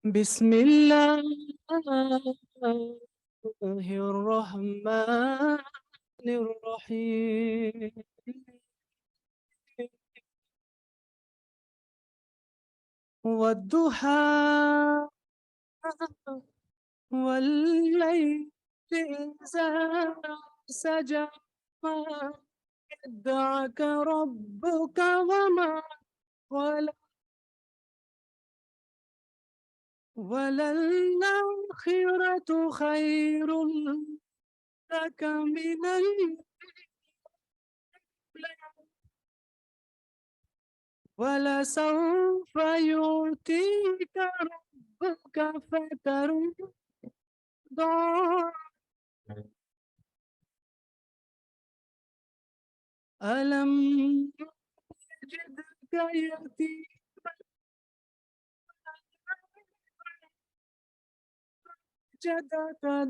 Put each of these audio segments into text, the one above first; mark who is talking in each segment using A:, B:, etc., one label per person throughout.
A: बिस्मिल्लाहिर्रहमानिर्रहीम। वद्दुहा वल्लैलि इज़ा सजा मा यद्दअक रब्बुक वमा क़ला वलल्आखिरतु खैरुल लक मिनल वलसौफ युअतीक रब्बुक फतरदा। अलम यजिदक यतीमन वजदक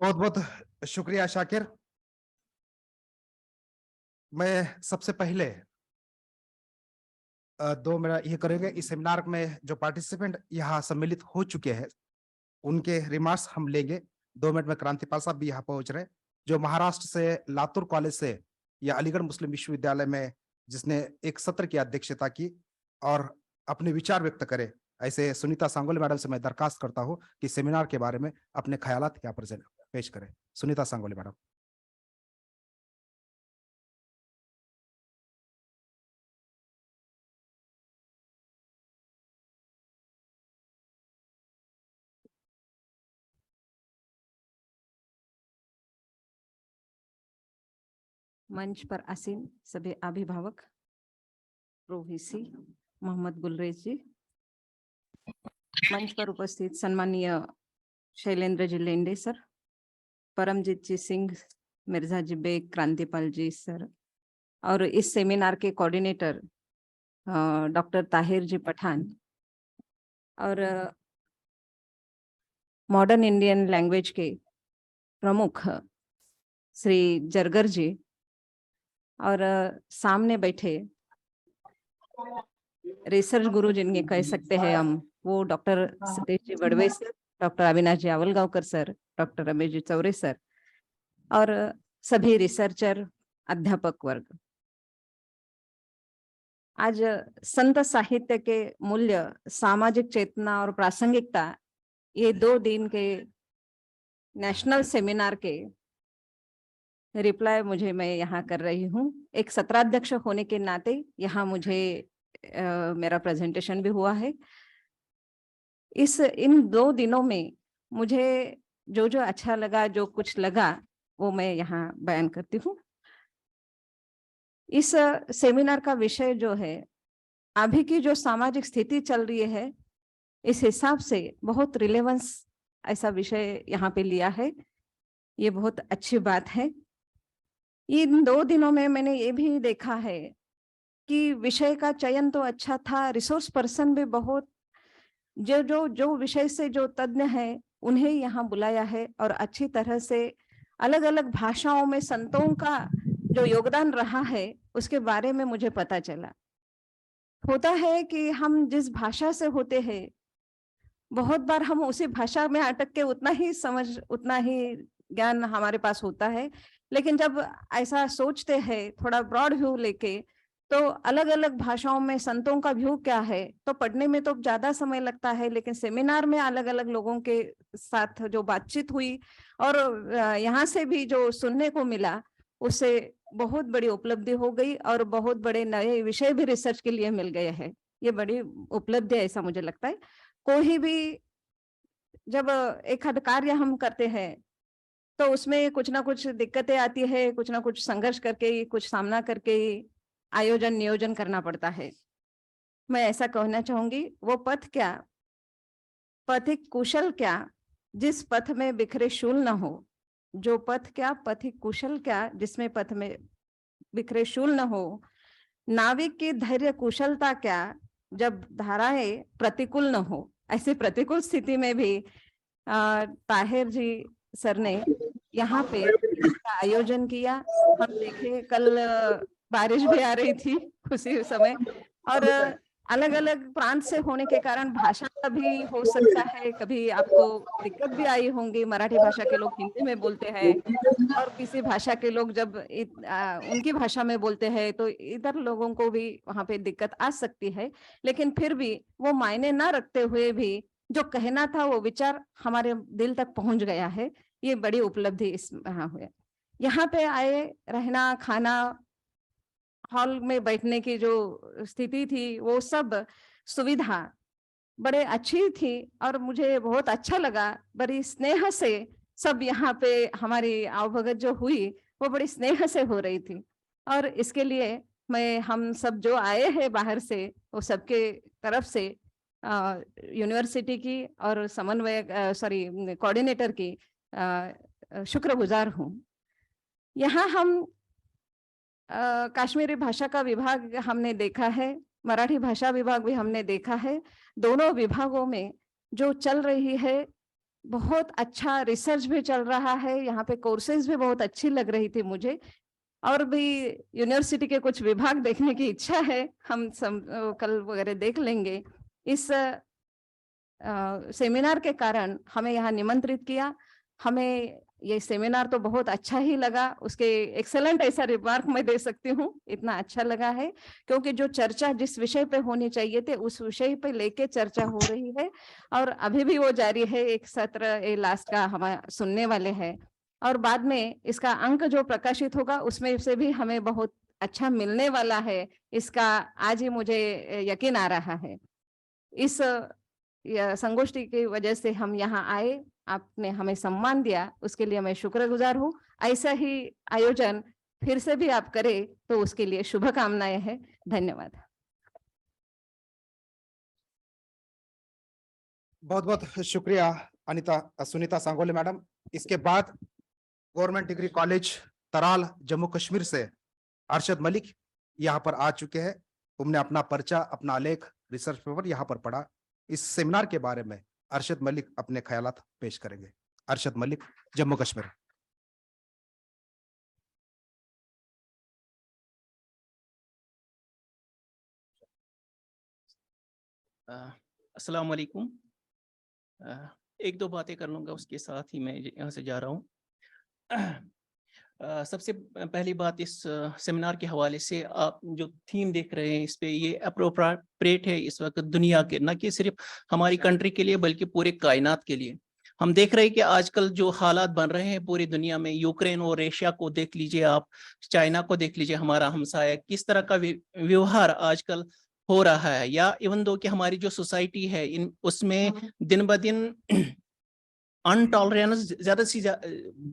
B: बहुत बहुत शुक्रिया शाकिर। मैं सबसे पहले दो मेरा ये करेंगे, इस सेमिनार में जो पार्टिसिपेंट यहाँ सम्मिलित हो चुके हैं उनके रिमार्क्स हम लेंगे। 2 मिनट में क्रांतिपाल साहब भी यहाँ पहुंच रहे, जो महाराष्ट्र से लातूर कॉलेज से या अलीगढ़ मुस्लिम विश्वविद्यालय में जिसने एक सत्र की अध्यक्षता की और अपने विचार व्यक्त करे। ऐसे सुनीता सांगोले मैडम से मैं दरखास्त करता हूँ कि सेमिनार के बारे में अपने ख्यालात यहाँ प्रेजेंट पेश करें। सुनीता सांगोले मैडम।
C: मंच पर आसीन सभी अभिभावक, प्रोवीसी मोहम्मद गुलरेज जी, मंच पर उपस्थित सम्मानीय शैलेंद्र जी लेंडे सर, परमजीत जी सिंह, मिर्जा जी बेग, क्रांतिपाल जी सर, और इस सेमिनार के कोऑर्डिनेटर डॉक्टर ताहिर जी पठान और मॉडर्न इंडियन लैंग्वेज के प्रमुख श्री जरगर जी, और सामने बैठे रिसर्च गुरु जिन्हें कह सकते हैं हम, वो डॉक्टर सतीश जी बड़वे सर, डॉक्टर अविनाश जी आवलगांवकर sir, doctor Ramesh ji Chaure sir और सभी रिसर्चर, अध्यापक वर्ग। आज संत साहित्य के मूल्य, सामाजिक चेतना और प्रासंगिकता, ये 2 दिन के नेशनल सेमिनार के रिप्लाई मैं यहाँ कर रही हूँ। एक सत्राध्यक्ष होने के नाते यहाँ मुझे मेरा प्रेजेंटेशन भी हुआ है। इन 2 दिनों में मुझे जो जो अच्छा लगा, जो कुछ लगा, वो मैं यहाँ बयान करती हूँ। इस सेमिनार का विषय जो है, अभी की जो सामाजिक स्थिति चल रही है, इस हिसाब से बहुत रिलेवेंस ऐसा विषय यहाँ पे लिया है। ये बहुत अच्छी बात है। इन 2 दिनों में मैंने ये भी देखा है कि विषय का चयन तो अच्छा था, रिसोर्स पर्सन भी बहुत जो विषय से जो तज्ञ है उन्हें यहाँ बुलाया है और अच्छी तरह से अलग अलग भाषाओं में संतों का जो योगदान रहा है उसके बारे में मुझे पता चला। होता है कि हम जिस भाषा से होते हैं बहुत बार हम उसी भाषा में अटक के उतना ही ज्ञान हमारे पास होता है, लेकिन जब ऐसा सोचते हैं थोड़ा ब्रॉड व्यू लेके तो अलग अलग भाषाओं में संतों का व्यू क्या है तो पढ़ने में तो ज्यादा समय लगता है, लेकिन सेमिनार में अलग अलग लोगों के साथ जो बातचीत हुई और यहाँ से भी जो सुनने को मिला उससे बहुत बड़ी उपलब्धि हो गई और बहुत बड़े नए विषय भी रिसर्च के लिए मिल गए हैं। ये बड़ी उपलब्धि है ऐसा मुझे लगता है। कोई भी जब एक कार्य हम करते हैं तो उसमें कुछ ना कुछ दिक्कतें आती है, कुछ ना कुछ संघर्ष करके कुछ सामना करके आयोजन नियोजन करना पड़ता है। मैं ऐसा कहना चाहूंगी वो पथ क्या, पथिक कुशल क्या, जिस पथ में बिखरे शूल न हो। जो पथ क्या, पथिक कुशल क्या, जिसमें पथ में बिखरे शूल न हो। नाविक की धैर्य कुशलता क्या, जब धाराएं प्रतिकूल न हो। ऐसी प्रतिकूल स्थिति में भी ताहिर जी सर ने यहाँ पे इसका आयोजन किया। हम देखे कल बारिश भी आ रही थी उसी समय और अलग अलग प्रांत से होने के कारण भाषा का भी हो सकता है, कभी आपको दिक्कत भी आई होंगी। मराठी भाषा के लोग हिंदी में बोलते हैं और किसी भाषा के लोग जब उनकी भाषा में बोलते हैं तो इधर लोगों को भी वहां पे दिक्कत आ सकती है, लेकिन फिर भी वो मायने ना रखते हुए भी जो कहना था वो विचार हमारे दिल तक पहुंच गया है। ये बड़ी उपलब्धि इस हुआ। यहाँ पे आए, रहना खाना, हॉल में बैठने की जो स्थिति थी वो सब सुविधा बड़े अच्छी थी और मुझे बहुत अच्छा लगा। बड़ी स्नेह से सब यहाँ पे हमारी आवभगत जो हुई वो बड़ी स्नेह से हो रही थी और इसके लिए मैं हम सब जो आए हैं बाहर से वो सबके तरफ से यूनिवर्सिटी की और समन्वय कोऑर्डिनेटर की शुक्रगुजार हूँ। यहाँ हम कश्मीरी भाषा का विभाग हमने देखा है, मराठी भाषा विभाग भी हमने देखा है। दोनों विभागों में जो चल रही है बहुत अच्छा रिसर्च भी चल रहा है। यहाँ पे कोर्सेज भी बहुत अच्छी लग रही थी मुझे और भी यूनिवर्सिटी के कुछ विभाग देखने की इच्छा है। हम कल वगैरह देख लेंगे। इस सेमिनार के कारण हमें यहाँ निमंत्रित किया। हमें ये सेमिनार तो बहुत अच्छा ही लगा, उसके एक्सेलेंट ऐसा रिमार्क मैं दे सकती हूँ, इतना अच्छा लगा है क्योंकि जो चर्चा जिस विषय पे होनी चाहिए थे उस विषय पे लेके चर्चा हो रही है और अभी भी वो जारी है। एक सत्र लास्ट का हम सुनने वाले हैं और बाद में इसका अंक जो प्रकाशित होगा उसमें से भी हमें बहुत अच्छा मिलने वाला है, इसका आज ही मुझे यकीन आ रहा है। इस संगोष्ठी की वजह से हम यहाँ आए, आपने हमें सम्मान दिया, उसके लिए मैं शुक्रगुजार हूँ। ऐसा ही आयोजन फिर से भी आप करें तो उसके लिए शुभकामनाएं हैं। धन्यवाद।
B: बहुत बहुत शुक्रिया सुनीता सांगोले मैडम। इसके बाद government degree college Tral Jammu Kashmir से अरशद मलिक यहाँ पर आ चुके हैं। तुमने अपना पर्चा, अपना आलेख, रिसर्च पेपर यहाँ पर पढ़ा। इस सेमिनार के बारे में अरशद मलिक अपने ख्यालात पेश करेंगे। अरशद मलिक, जम्मू कश्मीर।
D: अस्सलाम वालेकुम। एक दो बातें कर लूँगा, उसके साथ ही मैं यहाँ से जा रहा हूँ। सबसे पहली बात, इस सेमिनार के हवाले से आप जो थीम देख रहे हैं इस पे ये अप्रोप्रिएट है इस वक्त दुनिया के, न कि सिर्फ हमारी कंट्री के लिए बल्कि पूरे कायनात के लिए। हम देख रहे हैं कि आजकल जो हालात बन रहे हैं पूरी दुनिया में, यूक्रेन और रशिया को देख लीजिए आप, चाइना को देख लीजिए, हमारा हमसाया, किस तरह का व्यवहार आजकल हो रहा है। या इवन दो कि हमारी जो सोसाइटी है उसमें दिन ब दिन अनटॉलरेंस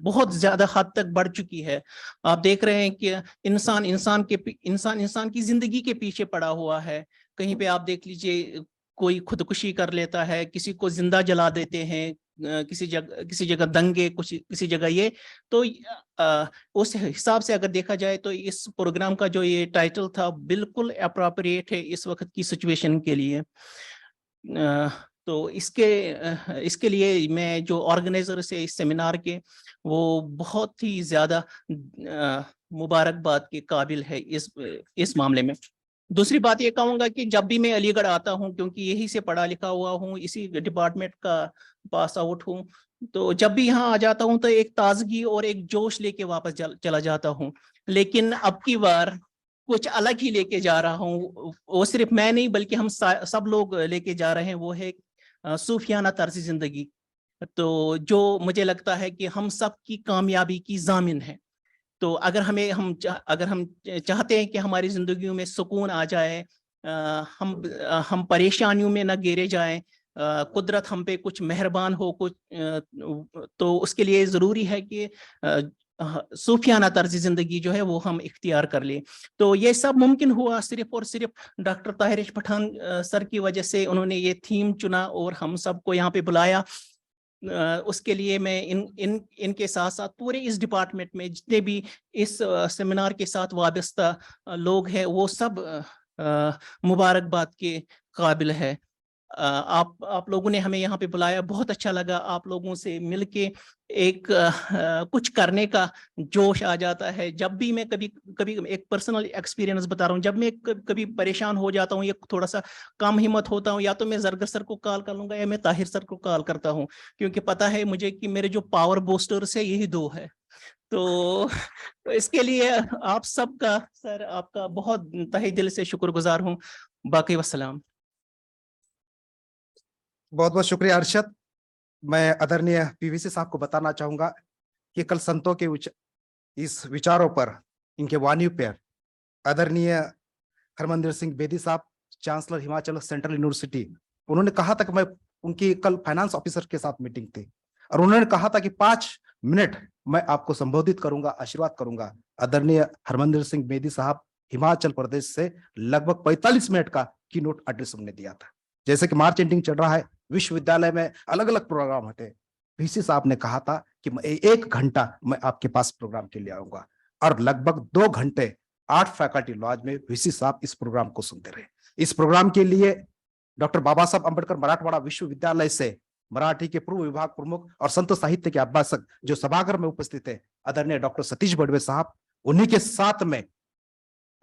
D: बहुत ज्यादा हद तक बढ़ चुकी है। आप देख रहे हैं कि इंसान की जिंदगी के पीछे पड़ा हुआ है। कहीं पे आप देख लीजिए कोई खुदकुशी कर लेता है, किसी को जिंदा जला देते हैं, किसी जगह दंगे, कुछ किसी जगह ये, तो उस हिसाब से अगर देखा जाए तो इस प्रोग्राम का जो ये टाइटल था बिल्कुल अप्रोप्रिएट है इस वक्त की सिचुएशन के लिए। तो इसके लिए मैं जो ऑर्गेनाइजर से इस सेमिनार के, वो बहुत ही ज्यादा मुबारकबाद के काबिल है इस मामले में। दूसरी बात ये कहूँगा कि जब भी मैं अलीगढ़ आता हूँ, क्योंकि यही से पढ़ा लिखा हुआ हूँ, इसी डिपार्टमेंट का पास आउट हूँ, तो जब भी यहाँ आ जाता हूँ तो एक ताजगी और एक जोश लेके वापस चला जाता हूँ। लेकिन अब की बार कुछ अलग ही लेके जा रहा हूँ। वो सिर्फ मैं नहीं बल्कि हम सब लोग लेके जा रहे हैं, वो है सूफियाना तर्ज जिंदगी। तो जो मुझे लगता है कि हम सब की कामयाबी की जामिन है। तो अगर हम चाहते हैं कि हमारी जिंदगियों में सुकून आ जाए, हम परेशानियों में न घेरे जाएं, कुदरत हम पे कुछ मेहरबान हो, तो उसके लिए ज़रूरी है कि सूफियाना तर्ज जिंदगी जो है वो हम इख्तियार कर लें। तो ये सब मुमकिन हुआ सिर्फ और सिर्फ डॉक्टर ताहिर पठान सर की वजह से। उन्होंने ये थीम चुना और हम सबको यहाँ पे बुलाया। उसके लिए मैं इनके साथ साथ पूरे इस डिपार्टमेंट में जितने भी इस सेमिनार के साथ वाबस्ता लोग हैं, वो सब मुबारकबाद के काबिल है। आप लोगों ने हमें यहाँ पे बुलाया, बहुत अच्छा लगा। आप लोगों से मिलके एक कुछ करने का जोश आ जाता है। जब भी मैं कभी एक पर्सनल एक्सपीरियंस बता रहा हूँ, जब मैं कभी परेशान हो जाता हूँ या थोड़ा सा कम हिम्मत होता हूँ, या तो मैं जरगर सर को कॉल कर लूंगा या मैं ताहिर सर को कॉल करता हूँ, क्योंकि पता है मुझे कि मेरे जो पावर बूस्टर्स है यही दो है। तो इसके लिए आप सबका सर, आपका बहुत तहे दिल से शुक्रगुजार हूँ। बाकी वस्सलाम।
B: बहुत बहुत शुक्रिया अरशद। मैं आदरणीय पीवीसी साहब को बताना चाहूंगा कि कल संतों के इस विचारों पर, इनके वाणियों पर आदरणीय हरमंदिर सिंह बेदी साहब, चांसलर हिमाचल सेंट्रल यूनिवर्सिटी, उन्होंने कहा था कि मैं उनकी कल फाइनेंस ऑफिसर के साथ मीटिंग थी और उन्होंने कहा था कि 5 मिनट मैं आपको संबोधित करूंगा, आशीर्वाद करूंगा। आदरणीय हरमंदिर सिंह बेदी साहब हिमाचल प्रदेश से लगभग 45 मिनट का कीनोट एड्रेस हमने दिया था। जैसे कि मार्च एंडिंग चल रहा है, विश्वविद्यालय में अलग अलग प्रोग्राम होते हैं, वीसी साहब ने कहा था कि 1 घंटा मैं आपके पास प्रोग्राम के लिए आऊंगा, और लगभग 2 घंटे 8 फैकल्टी लॉज में वीसी साहब इस प्रोग्राम को सुनते रहे। इस प्रोग्राम के लिए डॉक्टर बाबा साहब अम्बेडकर मराठवाड़ा विश्वविद्यालय से मराठी के पूर्व विभाग प्रमुख और संत साहित्य के अभ्यासक जो सभागार में उपस्थित है, आदरणीय डॉक्टर सतीश बड़वे साहब, उन्हीं के साथ में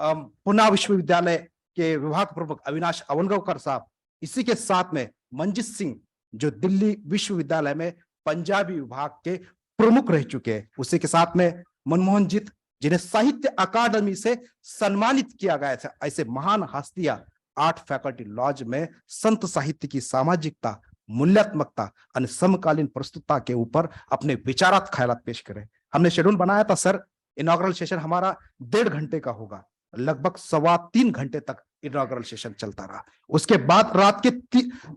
B: पुणे विश्वविद्यालय के विभाग प्रमुख अविनाश अवनगांवकर साहब, इसी के साथ में मंजित सिंह जो दिल्ली विश्वविद्यालय में पंजाबी विभाग के प्रमुख रह चुके हैं, उसी के साथ में मनमोहन जीत जिन्हें साहित्य अकादमी से सम्मानित किया गया था। ऐसे महान हस्तियां 8 फैकल्टी लॉज में संत साहित्य की सामाजिकता, मूल्यात्मकता और समकालीन प्रस्तुतता के ऊपर अपने विचारात ख्यालात पेश करें। हमने शेड्यूल बनाया था सर, इनॉग्रल सेशन हमारा 1.5 घंटे का होगा, लगभग 3.25 घंटे तक इनॉग्रल सेशन चलता रहा। उसके बाद रात के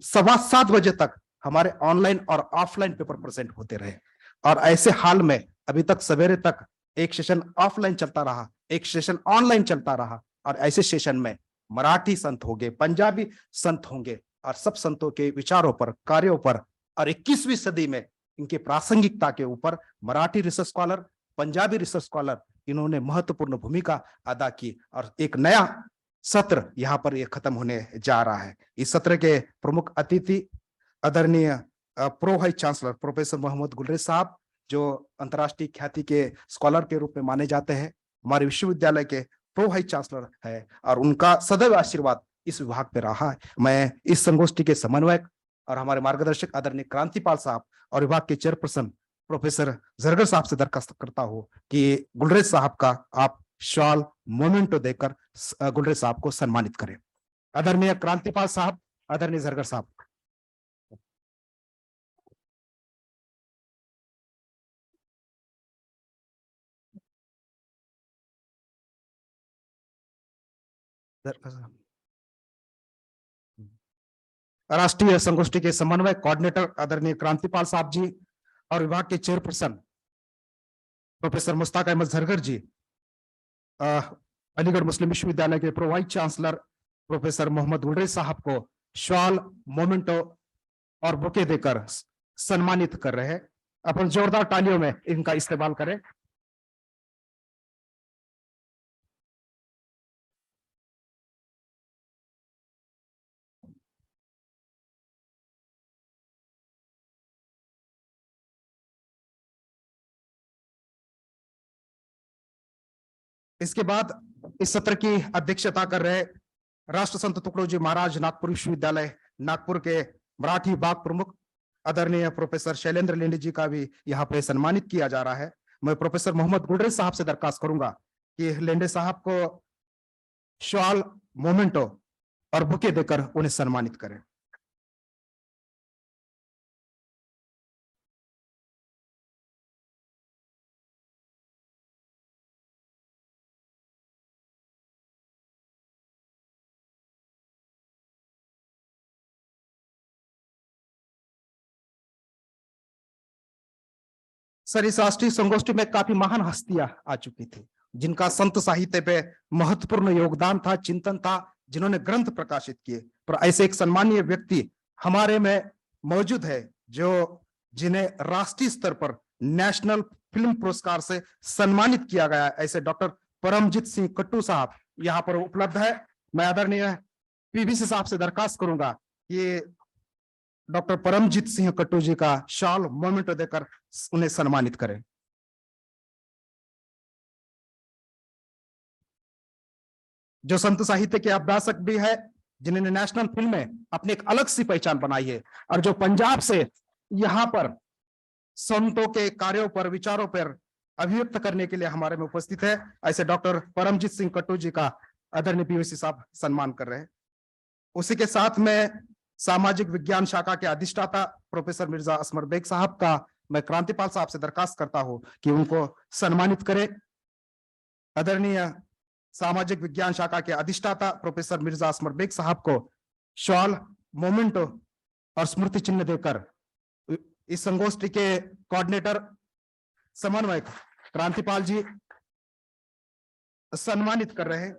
B: 7:15 बजे तक हमारे ऑनलाइन और ऑफलाइन पेपर प्रेजेंट होते रहे। और ऐसे हाल में अभी तक सवेरे तक एक सेशन ऑफलाइन चलता रहा, एक सेशन ऑनलाइन चलता रहा, और ऐसे सेशन में मराठी संत होंगे, पंजाबी संत होंगे, और सब संतों के विचारों पर, कार्यों पर, और 21वीं सदी में इनके प्रासंगिकता के ऊपर Marathi research scholar, Punjabi research scholar, इन्होंने महत्वपूर्ण भूमिका अदा की। और एक नया सत्र यहाँ पर ये खत्म होने जा रहा है। इस सत्र के प्रमुख अतिथि आदरणीय pro vice chancellor professor Mohammad Gulrez साहब, जो अंतर्राष्ट्रीय ख्याति के स्कॉलर के रूप में माने जाते हैं, हमारे विश्वविद्यालय के प्रो वाइस चांसलर है, और उनका सदैव आशीर्वाद इस विभाग पे रहा है। मैं इस संगोष्ठी के समन्वयक और हमारे मार्गदर्शक आदरणीय क्रांतिपाल साहब और विभाग के चेयरपर्सन प्रोफेसर जरगर साहब से दरखास्त करता हूं कि गुलरेज साहब का आप शॉल मोमेंटो देकर गुलरेज साहब को सम्मानित करें। आदरणीय क्रांतिपाल साहब, आदरणीय जरगर साहब। राष्ट्रीय संगोष्ठी के समन्वय कोऑर्डिनेटर आदरणीय क्रांतिपाल साहब जी और विभाग के चेयरपर्सन प्रोफेसर मुश्ताक अहमद जरगर जी, अलीगढ़ मुस्लिम विश्वविद्यालय के pro vice chancellor professor Mohammad Gulrez साहब को शॉल, मोमेंटो और बुके देकर सम्मानित कर रहे हैं। अपन जोरदार तालियों में इनका इस्तेमाल करें। इसके बाद इस सत्र की अध्यक्षता कर रहे राष्ट्र संत तुकडोजी महाराज नागपुर विश्वविद्यालय नागपुर के मराठी विभाग प्रमुख आदरणीय प्रोफेसर शैलेंद्र लेंडे जी का भी यहाँ पे सम्मानित किया जा रहा है। मैं प्रोफेसर मोहम्मद गुलरेज साहब से दरखास्त करूंगा कि लेंडे साहब को शॉल, मोमेंटो और बुके देकर उन्हें सम्मानित करें। सर, इस राष्ट्रीय संगोष्ठी में काफी महान हस्तियां आ चुकी थी जिनका संत साहित्य पे महत्वपूर्ण योगदान था, चिंतन था, जिन्होंने ग्रंथ प्रकाशित किए। पर ऐसे एक सम्मानीय व्यक्ति हमारे में मौजूद है जो जिन्हें राष्ट्रीय स्तर पर नेशनल फिल्म पुरस्कार से सम्मानित किया गया। ऐसे डॉक्टर परमजीत सिंह कट्टू साहब यहाँ पर उपलब्ध है। मैं आदरणीय पीबीसी साहब से दरखास्त करूंगा कि डॉक्टर परमजीत सिंह कट्टू जी का शॉल, मोमेंटो देकर उन्हें सम्मानित करें। जो संत साहित्य के अभ्यासक भी है, जिन्होंने नेशनल फिल्म में अपनी एक अलग सी पहचान बनाई है और जो पंजाब से यहाँ पर संतों के कार्यों पर, विचारों पर अभिव्यक्त करने के लिए हमारे में उपस्थित है। ऐसे डॉक्टर परमजीत सिंह कट्टू जी का आदरणीय पीवीसी साहब सम्मान कर रहे हैं। उसी के साथ में सामाजिक विज्ञान शाखा के अधिष्ठाता प्रोफेसर मिर्जा असमर बेग साहब का मैं क्रांतिपाल साहब से दरखास्त करता हूं कि उनको सम्मानित करें। आदरणीय सामाजिक विज्ञान शाखा के अधिष्ठाता प्रोफेसर मिर्जा असमर बेग साहब को शॉल, मोमेंटो और स्मृति चिन्ह देकर इस संगोष्ठी के कोऑर्डिनेटर समन्वयक क्रांतिपाल जी सम्मानित कर रहे हैं।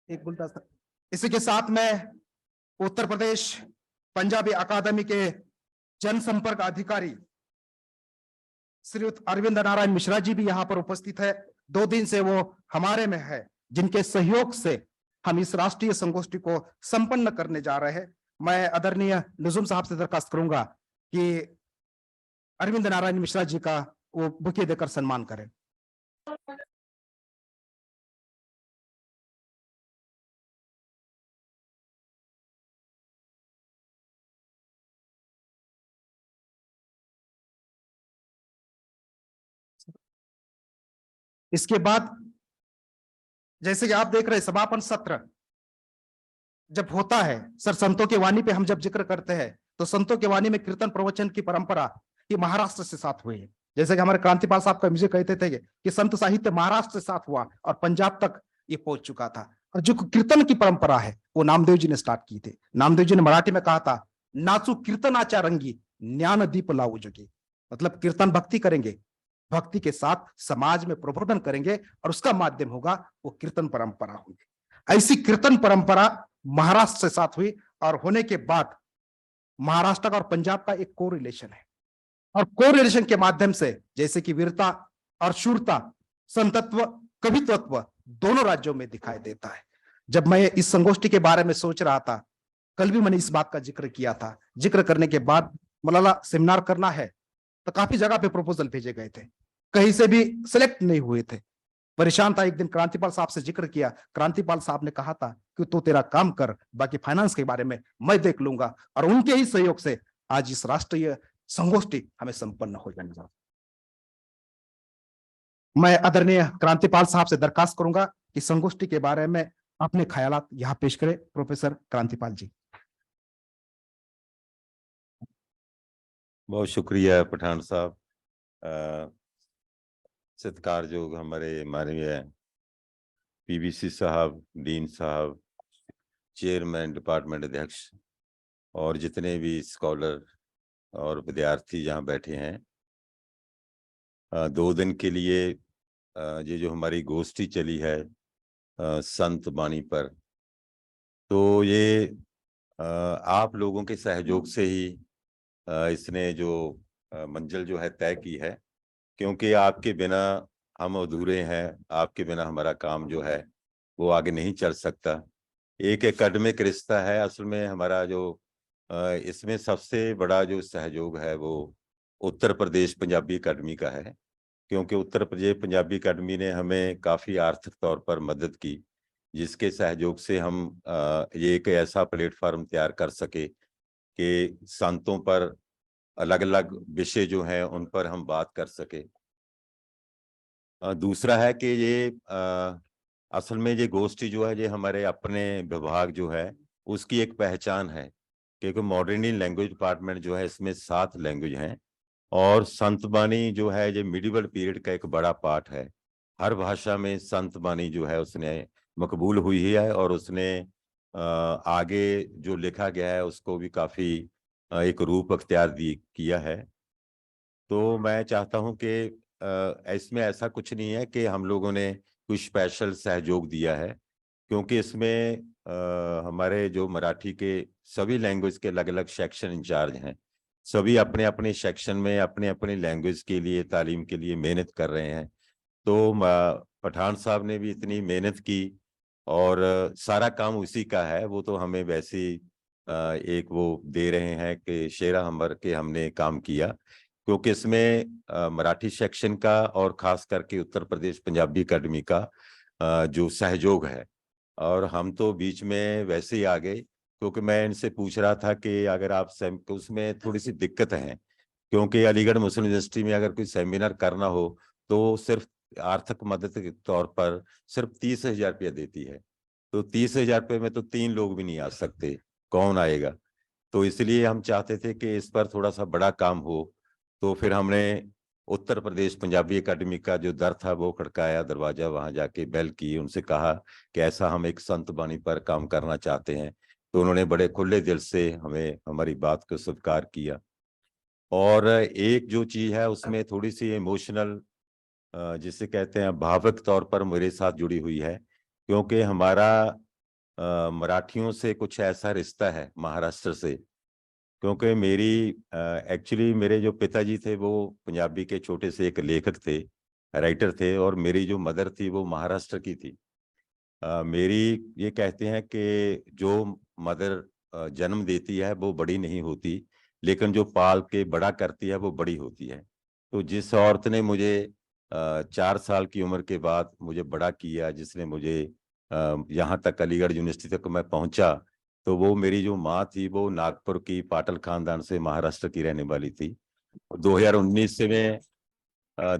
B: एक गुलदस्ता। इसी के साथ में उत्तर प्रदेश पंजाबी अकादमी के जनसंपर्क अधिकारी श्रीयुत अरविंद नारायण मिश्रा जी भी यहाँ पर उपस्थित है। 2 दिन से वो हमारे में है, जिनके सहयोग से हम इस राष्ट्रीय संगोष्ठी को संपन्न करने जा रहे हैं। मैं आदरणीय नजुम साहब से दरखास्त करूंगा कि अरविंद नारायण मिश्रा जी का वो बुके देकर सम्मान करें। इसके बाद जैसे कि आप देख रहे हैं, समापन सत्र जब होता है सर, संतों की वाणी पे हम जब जिक्र करते हैं तो संतों की वाणी में कीर्तन प्रवचन की परंपरा ये महाराष्ट्र से साथ हुई है। जैसे कि हमारे क्रांतिपाल साहब का मुझे कहते थे कि संत साहित्य महाराष्ट्र से साथ हुआ और पंजाब तक ये पहुंच चुका था। और जो कीर्तन की परंपरा है वो नामदेव जी ने स्टार्ट की थी। नामदेव जी ने मराठी में कहा था, नाचू कीर्तनाचा रंगी ज्ञान दीप लाऊ जोगी। मतलब कीर्तन भक्ति करेंगे, भक्ति के साथ समाज में प्रबोधन करेंगे और उसका माध्यम होगा वो कीर्तन परंपरा होगी। ऐसी कीर्तन परंपरा महाराष्ट्र से साथ हुई और होने के बाद महाराष्ट्र का और पंजाब का एक को रिलेशन है और को रिलेशन के माध्यम से जैसे कि वीरता और शूरता, संतत्व, कवित्व दोनों राज्यों में दिखाई देता है। जब मैं इस संगोष्ठी के बारे में सोच रहा था, कल भी मैंने इस बात का जिक्र किया था। जिक्र करने के बाद मौलाना सेमिनार करना है तो काफी जगह पे प्रपोजल भेजे गए थे, कहीं से भी सिलेक्ट नहीं हुए थे। परेशान था। एक दिन क्रांतिपाल साहब से जिक्र किया, क्रांतिपाल साहब ने कहा था कि तू तेरा काम कर, बाकी फाइनेंस के बारे में मैं देख लूंगा। और उनके ही सहयोग से आज इस राष्ट्रीय संगोष्ठी हमें संपन्न हो जाने जा। मैं आदरणीय क्रांतिपाल साहब से दरखास्त करूंगा कि संगोष्ठी के बारे में अपने ख्यालात यहाँ पेश करें। प्रोफेसर क्रांतिपाल जी।
E: बहुत शुक्रिया पठान साहब। सत्कारयोग हमारे माननीय पीबीसी साहब, डीन साहब, चेयरमैन, डिपार्टमेंट अध्यक्ष और जितने भी स्कॉलर और विद्यार्थी यहाँ बैठे हैं। 2 दिन के लिए ये जो हमारी गोष्ठी चली है संत बानी पर। तो ये आप लोगों के सहयोग से ही इसने जो मंजिल जो है तय की है, क्योंकि आपके बिना हम अधूरे हैं, आपके बिना हमारा काम जो है वो आगे नहीं चल सकता। एक एकेडमिक रिश्ता है असल में हमारा जो इसमें सबसे बड़ा जो सहयोग है वो उत्तर प्रदेश पंजाबी अकादमी का है, क्योंकि उत्तर प्रदेश पंजाबी अकादमी ने हमें काफ़ी आर्थिक तौर पर मदद की, जिसके सहयोग से हम ये एक ऐसा प्लेटफॉर्म तैयार कर सके कि संतों पर अलग अलग विषय जो हैं उन पर हम बात कर सके। दूसरा है कि ये असल में ये गोष्ठी जो है ये हमारे अपने विभाग जो है उसकी एक पहचान है, क्योंकि मॉडर्न इंडियन लैंग्वेज डिपार्टमेंट जो है इसमें 7 लैंग्वेज हैं और संत बानी जो है ये मिडिवल पीरियड का एक बड़ा पार्ट है। हर भाषा में संत बानी जो है उसने मकबूल हुई है और उसने आगे जो लिखा गया है उसको भी काफ़ी एक रूप अख्तियार किया है। तो मैं चाहता हूं कि इसमें ऐसा कुछ नहीं है कि हम लोगों ने कुछ स्पेशल सहयोग दिया है, क्योंकि इसमें हमारे जो मराठी के सभी लैंग्वेज के अलग अलग सेक्शन इंचार्ज हैं, सभी अपने अपने सेक्शन में अपने अपने लैंग्वेज के लिए तालीम के लिए मेहनत कर रहे हैं। तो पठान साहब ने भी इतनी मेहनत की और सारा काम उसी का है, वो तो हमें वैसे ही एक वो दे रहे हैं कि शेरा हमर के हमने काम किया, क्योंकि इसमें मराठी सेक्शन का और खास करके उत्तर प्रदेश पंजाबी अकादमी का जो सहयोग है, और हम तो बीच में वैसे ही आ गए, क्योंकि मैं इनसे पूछ रहा था कि अगर आप उसमें थोड़ी सी दिक्कत है, क्योंकि अलीगढ़ मुस्लिम यूनिवर्सिटी में अगर कोई सेमिनार करना हो तो सिर्फ आर्थिक मदद के तौर पर सिर्फ 30,000 रुपया देती है। तो 30,000 रुपये में तो 3 लोग भी नहीं आ सकते, कौन आएगा? तो इसलिए हम चाहते थे कि इस पर थोड़ा सा बड़ा काम हो। तो फिर हमने उत्तर प्रदेश पंजाबी अकादमी का जो दर था वो खड़काया दरवाजा, वहां जाके बेल की, उनसे कहा कि ऐसा हम एक संत बानी पर काम करना चाहते हैं। तो उन्होंने बड़े खुले दिल से हमें हमारी बात को स्वीकार किया। और एक जो चीज है उसमें थोड़ी सी इमोशनल जिसे कहते हैं भावुक तौर पर मेरे साथ जुड़ी हुई है, क्योंकि हमारा मराठियों से कुछ ऐसा रिश्ता है महाराष्ट्र से, क्योंकि मेरी एक्चुअली मेरे जो पिताजी थे वो पंजाबी के छोटे से एक लेखक थे, राइटर थे, और मेरी जो मदर थी वो महाराष्ट्र की थी। मेरी ये कहते हैं कि जो मदर जन्म देती है वो बड़ी नहीं होती, लेकिन जो पाल के बड़ा करती है वो बड़ी होती है। तो जिस औरत ने मुझे 4 साल की उम्र के बाद मुझे बड़ा किया, जिसने मुझे यहाँ तक अलीगढ़ यूनिवर्सिटी तक मैं पहुंचा, तो वो मेरी जो माँ थी वो नागपुर की पाटल खानदान से महाराष्ट्र की रहने वाली थी। 2019 से में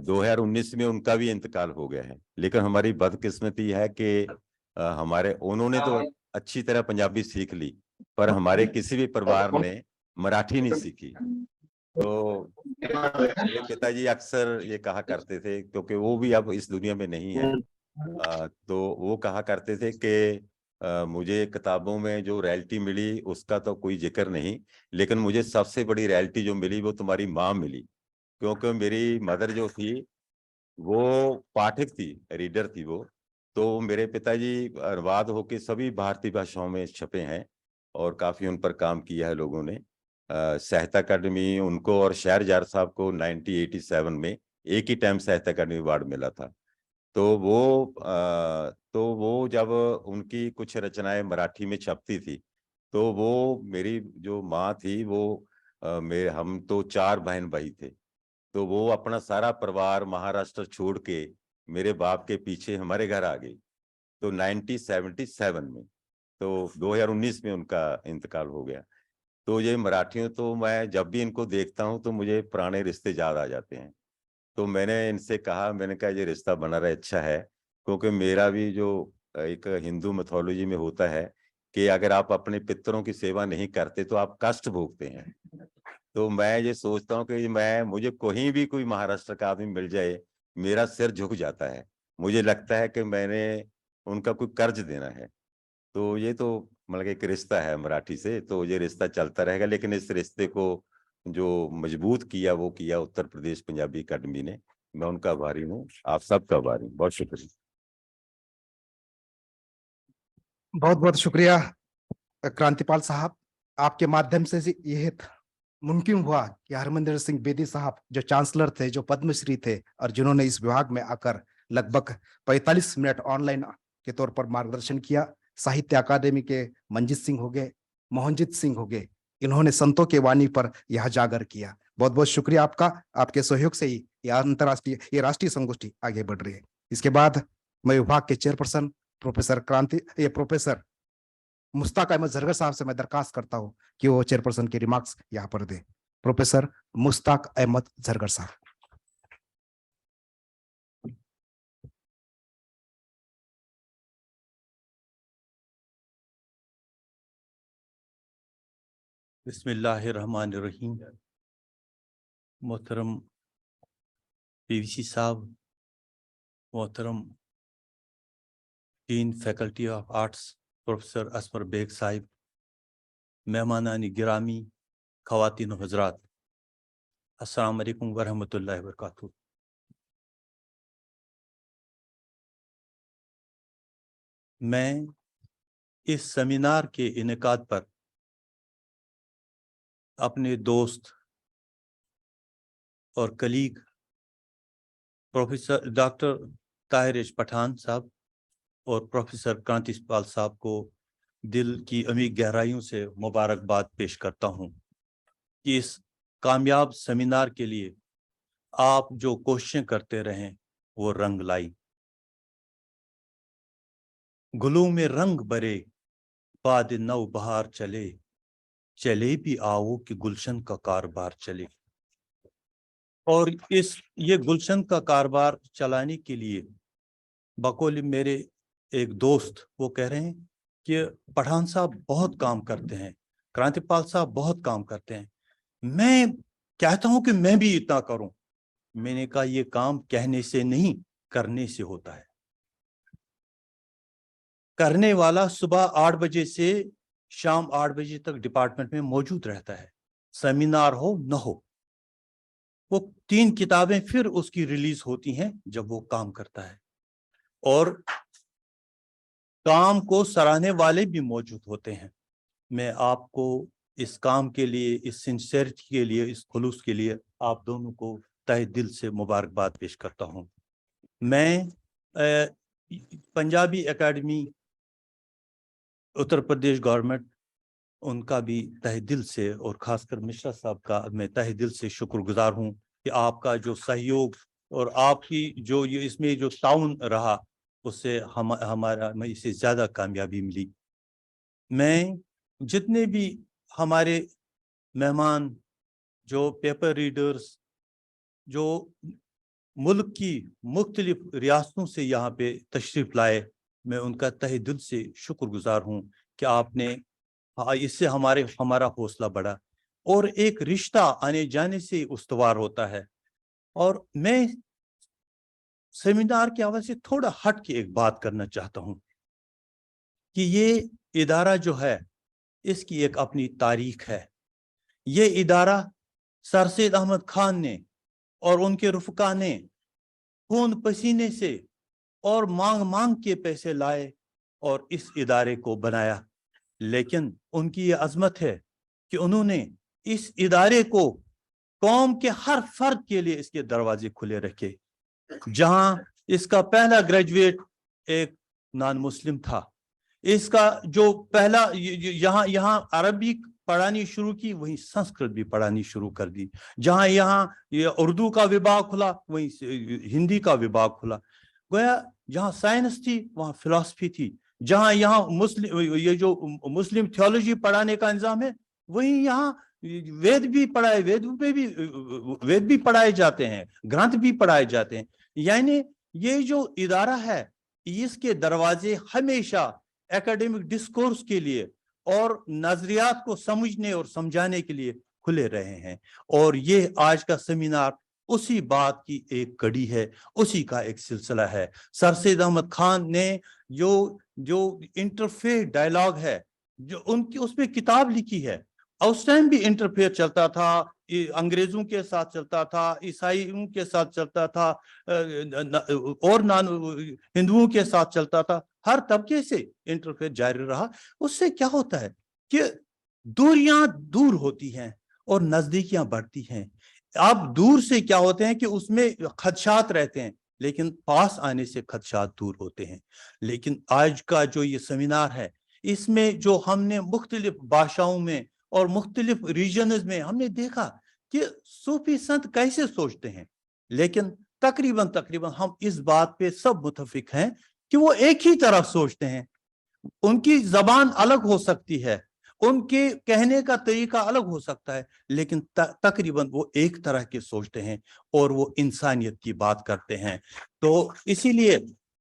E: 2019 में उनका भी इंतकाल हो गया है, लेकिन हमारी बदकिस्मती है कि हमारे उन्होंने तो अच्छी तरह पंजाबी सीख ली, पर हमारे किसी भी परिवार ने मराठी नहीं सीखी। तो मेरे पिताजी अक्सर ये कहा करते थे, क्योंकि वो भी अब इस दुनिया में नहीं है, तो वो कहा करते थे कि मुझे किताबों में जो रॉयल्टी मिली उसका तो कोई जिक्र नहीं, लेकिन मुझे सबसे बड़ी रॉयल्टी जो मिली वो तुम्हारी माँ मिली, क्योंकि मेरी मदर जो थी वो पाठक थी, रीडर थी वो। तो मेरे पिताजी अनुवाद होके सभी भारतीय भाषाओं में छपे हैं और काफी उन पर काम किया है लोगों ने। साहित्य अकादमी उनको और शहरयार साहब को 1987 में एक ही टाइम साहित्य अकादमी अवार्ड मिला था। तो वो जब उनकी कुछ रचनाएं मराठी में छपती थी, तो वो मेरी जो माँ थी वो हम तो 4 बहन भाई थे, तो वो अपना सारा परिवार महाराष्ट्र छोड़ के मेरे बाप के पीछे हमारे घर आ गई। तो 1977 में, तो 2019 में उनका इंतकाल हो गया। तो ये मराठियों, तो मैं जब भी इनको देखता हूँ तो मुझे पुराने रिश्ते याद आ जाते हैं। तो मैंने इनसे कहा, मैंने कहा ये रिश्ता बना रहे अच्छा है, क्योंकि मेरा भी जो एक हिंदू मिथोलॉजी में होता है कि अगर आप अपने पितरों की सेवा नहीं करते तो आप कष्ट भोगते हैं। तो मैं ये सोचता हूँ कि मुझे कहीं भी कोई महाराष्ट्र का आदमी मिल जाए, मेरा सिर झुक जाता है। मुझे लगता है कि मैंने उनका कोई कर्ज देना है। तो ये तो मतलब एक रिश्ता है मराठी से, तो ये रिश्ता चलता रहेगा, लेकिन इस रिश्ते को जो मजबूत किया वो किया उत्तर प्रदेश पंजाबी अकादमी ने। मैं उनका आभारी हूँ, आप सबका आभारी हूँ। बहुत शुक्रिया।
B: बहुत बहुत शुक्रिया क्रांतिपाल साहब, आपके माध्यम से यह मुमकिन हुआ कि हरमंदिर सिंह बेदी साहब जो चांसलर थे, जो पद्मश्री थे और जिन्होंने इस विभाग में आकर लगभग 45 मिनट ऑनलाइन के तौर पर मार्गदर्शन किया, साहित्य अकादमी के मंजीत सिंह हो गए, मोहनजीत सिंह हो गए, इन्होंने संतों के वाणी पर यह जागर किया। बहुत बहुत शुक्रिया आपका, आपके सहयोग से ही ये राष्ट्रीय संगोष्ठी आगे बढ़ रही है। इसके बाद मैं विभाग के चेयरपर्सन प्रोफेसर मुश्ताक अहमद जरगर साहब से मैं दरखास्त करता हूं कि वो चेयरपर्सन के रिमार्क्स यहाँ पर दे। प्रोफेसर मुश्ताक अहमद जरगर साहब।
F: बिस्मिल्लाहिर्रहमानिर्रहीम। मोहतरम पीवीसी साहब, मोहतरम dean faculty of arts professor Asfar Baig साहिब, मेहमानानी गिरामी, ख़वातीन व हज़रात, अस्सलाम वालेकुम व रहमतुल्लाहि व बरकातुहू। मैं इस सेमिनार के इनेकाद पर अपने दोस्त और colleague professor doctor Tahir H Pathan साहब और प्रोफेसर क्रांतिपाल साहब को दिल की अमीर गहराइयों से मुबारकबाद पेश करता हूं कि इस कामयाब सेमिनार के लिए आप जो कोशिशें करते रहें वो रंग लाई। गुलों में रंग भरे बाद नौ बहार चले, चले भी आओ कि गुलशन का कारोबार चले। और ये गुलशन का कारोबार चलाने के लिए बकौल मेरे एक दोस्त वो कह रहे हैं कि पठान साहब बहुत काम करते हैं, क्रांतिपाल साहब बहुत काम करते हैं, मैं कहता हूं कि मैं भी इतना करूं। मैंने कहा ये काम कहने से नहीं करने से होता है। करने वाला सुबह 8 बजे से शाम 8 बजे तक डिपार्टमेंट में मौजूद रहता है, सेमिनार हो न हो। वो 3 किताबें फिर उसकी रिलीज होती हैं जब वो काम करता है, और काम को सराहने वाले भी मौजूद होते हैं। मैं आपको इस काम के लिए, इस सिंसियरिटी के लिए, इस खुलूस के लिए आप दोनों को तहे दिल से मुबारकबाद पेश करता हूं। मैं पंजाबी एकेडमी, उत्तर प्रदेश गवर्नमेंट, उनका भी तहे दिल से और खासकर मिश्रा साहब का मैं तहे दिल से शुक्रगुजार हूं कि आपका जो सहयोग और आपकी जो ये इसमें जो ताउन रहा उससे हमारा इससे ज़्यादा कामयाबी मिली। मैं जितने भी हमारे मेहमान, जो पेपर रीडर्स, जो मुल्क की मुख्तलिफ रियासतों से यहाँ पे तशरीफ़ लाए, मैं उनका तहे दिल से शुक्रगुजार हूँ कि आपने इससे हमारा हौसला बढ़ा और एक रिश्ता आने जाने से उस्तवार होता है। और मैं सेमिनार के हवाले से थोड़ा हट के एक बात करना चाहता हूँ कि ये इदारा जो है इसकी एक अपनी तारीख है। ये इदारा सर सैयद अहमद खान ने और उनके रुफका ने खून पसीने से और मांग मांग के पैसे लाए और इस इदारे को बनाया। लेकिन उनकी ये अजमत है कि उन्होंने इस इदारे को कौम के हर फर्द के लिए इसके दरवाजे खुले रखे। जहां इसका पहला ग्रेजुएट एक नॉन मुस्लिम था, इसका जो पहला यहाँ अरबी पढ़ानी शुरू की, वहीं संस्कृत भी पढ़ानी शुरू कर दी। जहां यहाँ ये उर्दू का विभाग खुला, वहीं हिंदी का विभाग खुला। गोया जहां साइंस थी वहां फिलॉसफी थी। जहां यहाँ ये जो मुस्लिम थियोलॉजी पढ़ाने का इंतजाम है, वहीं यहाँ वेद भी पढ़ाए, वेद भी पढ़ाए जाते हैं, ग्रंथ भी पढ़ाए जाते हैं। यानी ये जो इदारा है इसके दरवाजे हमेशा एकेडमिक डिस्कोर्स के लिए और नजरियात को समझने और समझाने के लिए खुले रहे हैं। और ये आज का सेमिनार उसी बात की एक कड़ी है, उसी का एक सिलसिला है। सर सैयद अहमद खान ने जो इंटरफेथ डायलॉग है, जो उनकी उसमें किताब लिखी है, उस टाइम भी इंटरफेयर चलता था, अंग्रेजों के साथ चलता था, ईसाइयों के साथ चलता था, और नॉन हिंदुओं के साथ चलता था, हर तबके से इंटरफेयर जारी रहा। उससे क्या होता है कि दूरियां दूर होती हैं और नजदीकियां बढ़ती हैं। अब दूर से क्या होते हैं कि उसमें खदशात रहते हैं, लेकिन पास आने से खदशात दूर होते हैं। लेकिन आज का जो ये सेमिनार है, इसमें जो हमने मुख्तलिफ भाषाओं में और मुख्तलिफ रीजन्स में हमने देखा कि सूफी संत कैसे सोचते हैं, लेकिन तकरीबन हम इस बात पे सब मुतफिक हैं कि वो एक ही तरह सोचते हैं। उनकी जबान अलग हो सकती है, उनके कहने का तरीका अलग हो सकता है, लेकिन तकरीबन वो एक तरह के सोचते हैं और वो इंसानियत की बात करते हैं। तो इसीलिए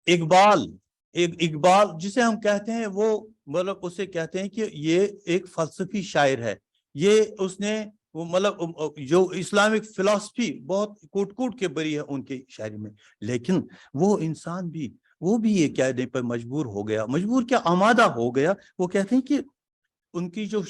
F: इकबाल जिसे हम कहते हैं, वो मतलब उसे कहते हैं कि ये एक फलसफी शायर है। ये उसने वो मतलब जो इस्लामिक फिलॉसफी बहुत कूट के बरी है उनकी शायरी में, लेकिन वो इंसान भी, वो भी ये कहने पर मजबूर क्या आमादा हो गया। वो कहते हैं कि उनकी जो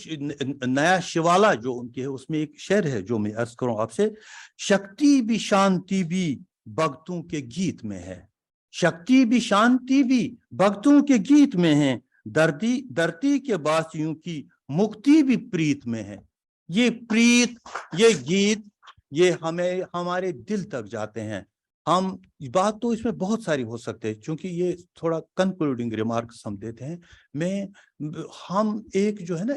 F: नया शिवाला जो उनकी है, उसमें एक शेर है जो मैं अर्ज करूं आपसे। शक्ति भी शांति भी भक्तों के गीत में है, शक्ति भी शांति भी भक्तों के गीत में है, धरती के बासियों की मुक्ति भी प्रीत में है। ये प्रीत, ये गीत, ये हमें हमारे दिल तक जाते हैं। हम बात तो इसमें बहुत सारी हो सकते हैं, क्योंकि ये थोड़ा कंक्लूडिंग रिमार्क्स हम देते हैं। हम एक जो है ना,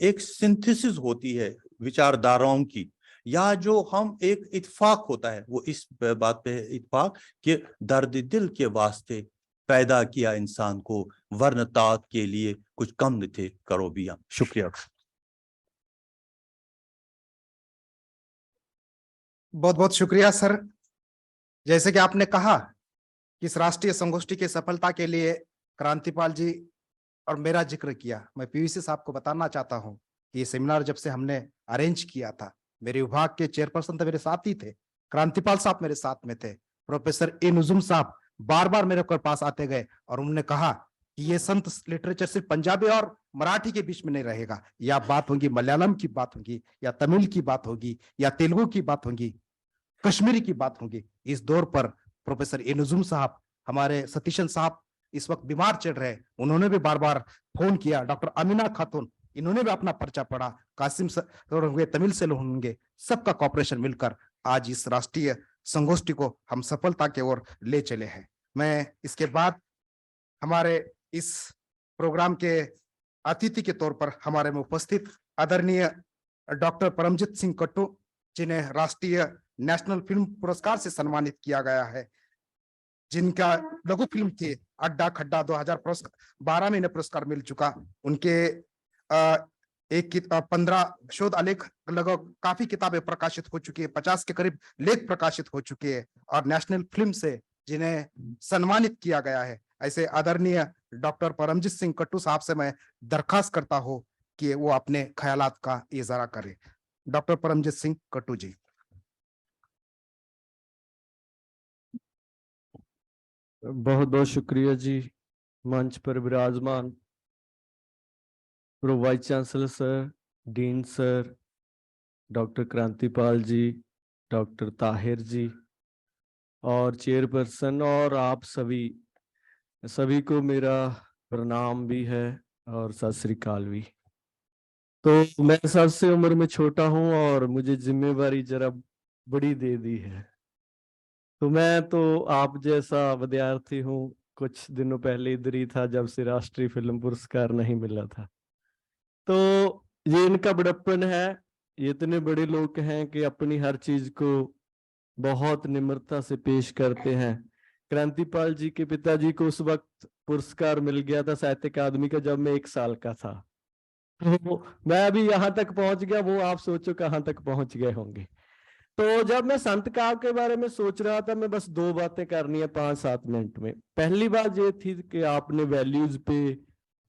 F: एक सिंथेसिस होती है विचारधाराओं की, या जो हम एक इत्फाक होता है, वो इस बात पे इत्फाक कि दर्द दिल के वास्ते पैदा किया इंसान को, वरन तात के लिए कुछ कम न थे करो बिया। शुक्रिया।
B: बहुत बहुत शुक्रिया सर। जैसे कि आपने कहा कि इस राष्ट्रीय संगोष्ठी की सफलता के लिए क्रांतिपाल जी और मेरा जिक्र किया, मैं पीवीसी साहब को बताना चाहता हूं कि ये सेमिनार जब से हमने अरेंज किया था, मेरे विभाग के चेयरपर्सन तो मेरे साथ ही थे, क्रांतिपाल साहब मेरे साथ में थे, प्रोफेसर ए नुजुम साहब बार बार मेरे पास आते गए और उन्होंने कहा कि ये संत लिटरेचर सिर्फ पंजाबी और मराठी के बीच में नहीं रहेगा, या बात होगी मलयालम की बात होगी, या तमिल की बात होगी, या तेलुगु की बात होगी, कश्मीरी की बात होगी। इस दौर पर प्रोफेसर ए नुजुम साहब, हमारे सतीशन साहब इस वक्त बीमार चल रहे, उन्होंने भी बार बार फोन किया, डॉक्टर अमीना खातून, इन्होंने भी अपना पर्चा पढ़ा, कासिम सर होंगे, तमिल से लोग होंगे, सबका कॉपरेशन मिलकर आज इस राष्ट्रीय संगोष्ठी को हम सफलता की ओर ले चले हैं। मैं इसके बाद हमारे इस प्रोग्राम के अतिथि के तौर पर हमारे में उपस्थित आदरणीय डॉक्टर परमजीत सिंह कट्टू, जिन्हें राष्ट्रीय नेशनल फिल्म पुरस्कार से सम्मानित किया गया है, जिनका लघु फिल्म थी अड्डा खड्डा 2012 में इन्हें पुरस्कार मिल चुका। उनके 15 शोध आलेख, लगभग काफी किताबें प्रकाशित हो चुकी है, 50 के करीब लेख प्रकाशित हो चुके हैं, और नेशनल फिल्म से जिन्हें सम्मानित किया गया है, ऐसे आदरणीय डॉक्टर परमजीत सिंह कट्टू साहब से मैं दरखास्त करता हूं कि वो अपने ख्यालात का इजारा करें। डॉक्टर परमजीत सिंह कट्टू जी।
G: बहुत बहुत शुक्रिया जी। मंच पर विराजमान pro vice chancellor sir, dean sir, doctor Krantipal ji, doctor Tahir ji और चेयरपर्सन, और आप सभी को मेरा प्रणाम भी है और सत श्री अकाल भी। तो मैं सबसे उम्र में छोटा हूं और मुझे जिम्मेवारी जरा बड़ी दे दी है। तो मैं तो आप जैसा विद्यार्थी हूँ, कुछ दिनों पहले इधर ही था जब से राष्ट्रीय फिल्म पुरस्कार नहीं मिला था। तो ये इनका बड़प्पन है, ये इतने बड़े लोग हैं कि अपनी हर चीज को बहुत निम्रता से पेश करते हैं। क्रांतिपाल जी के पिताजी को उस वक्त पुरस्कार मिल गया था साहित्य अकादमी का जब मैं 1 साल का था। तो मैं अभी यहाँ तक पहुंच गया, वो आप सोचो कहाँ तक पहुंच गए होंगे। तो जब मैं संत काव्य के बारे में सोच रहा था, मैं बस 2 बातें करनी है 5-7 मिनट में। पहली बात ये थी कि आपने वैल्यूज पे,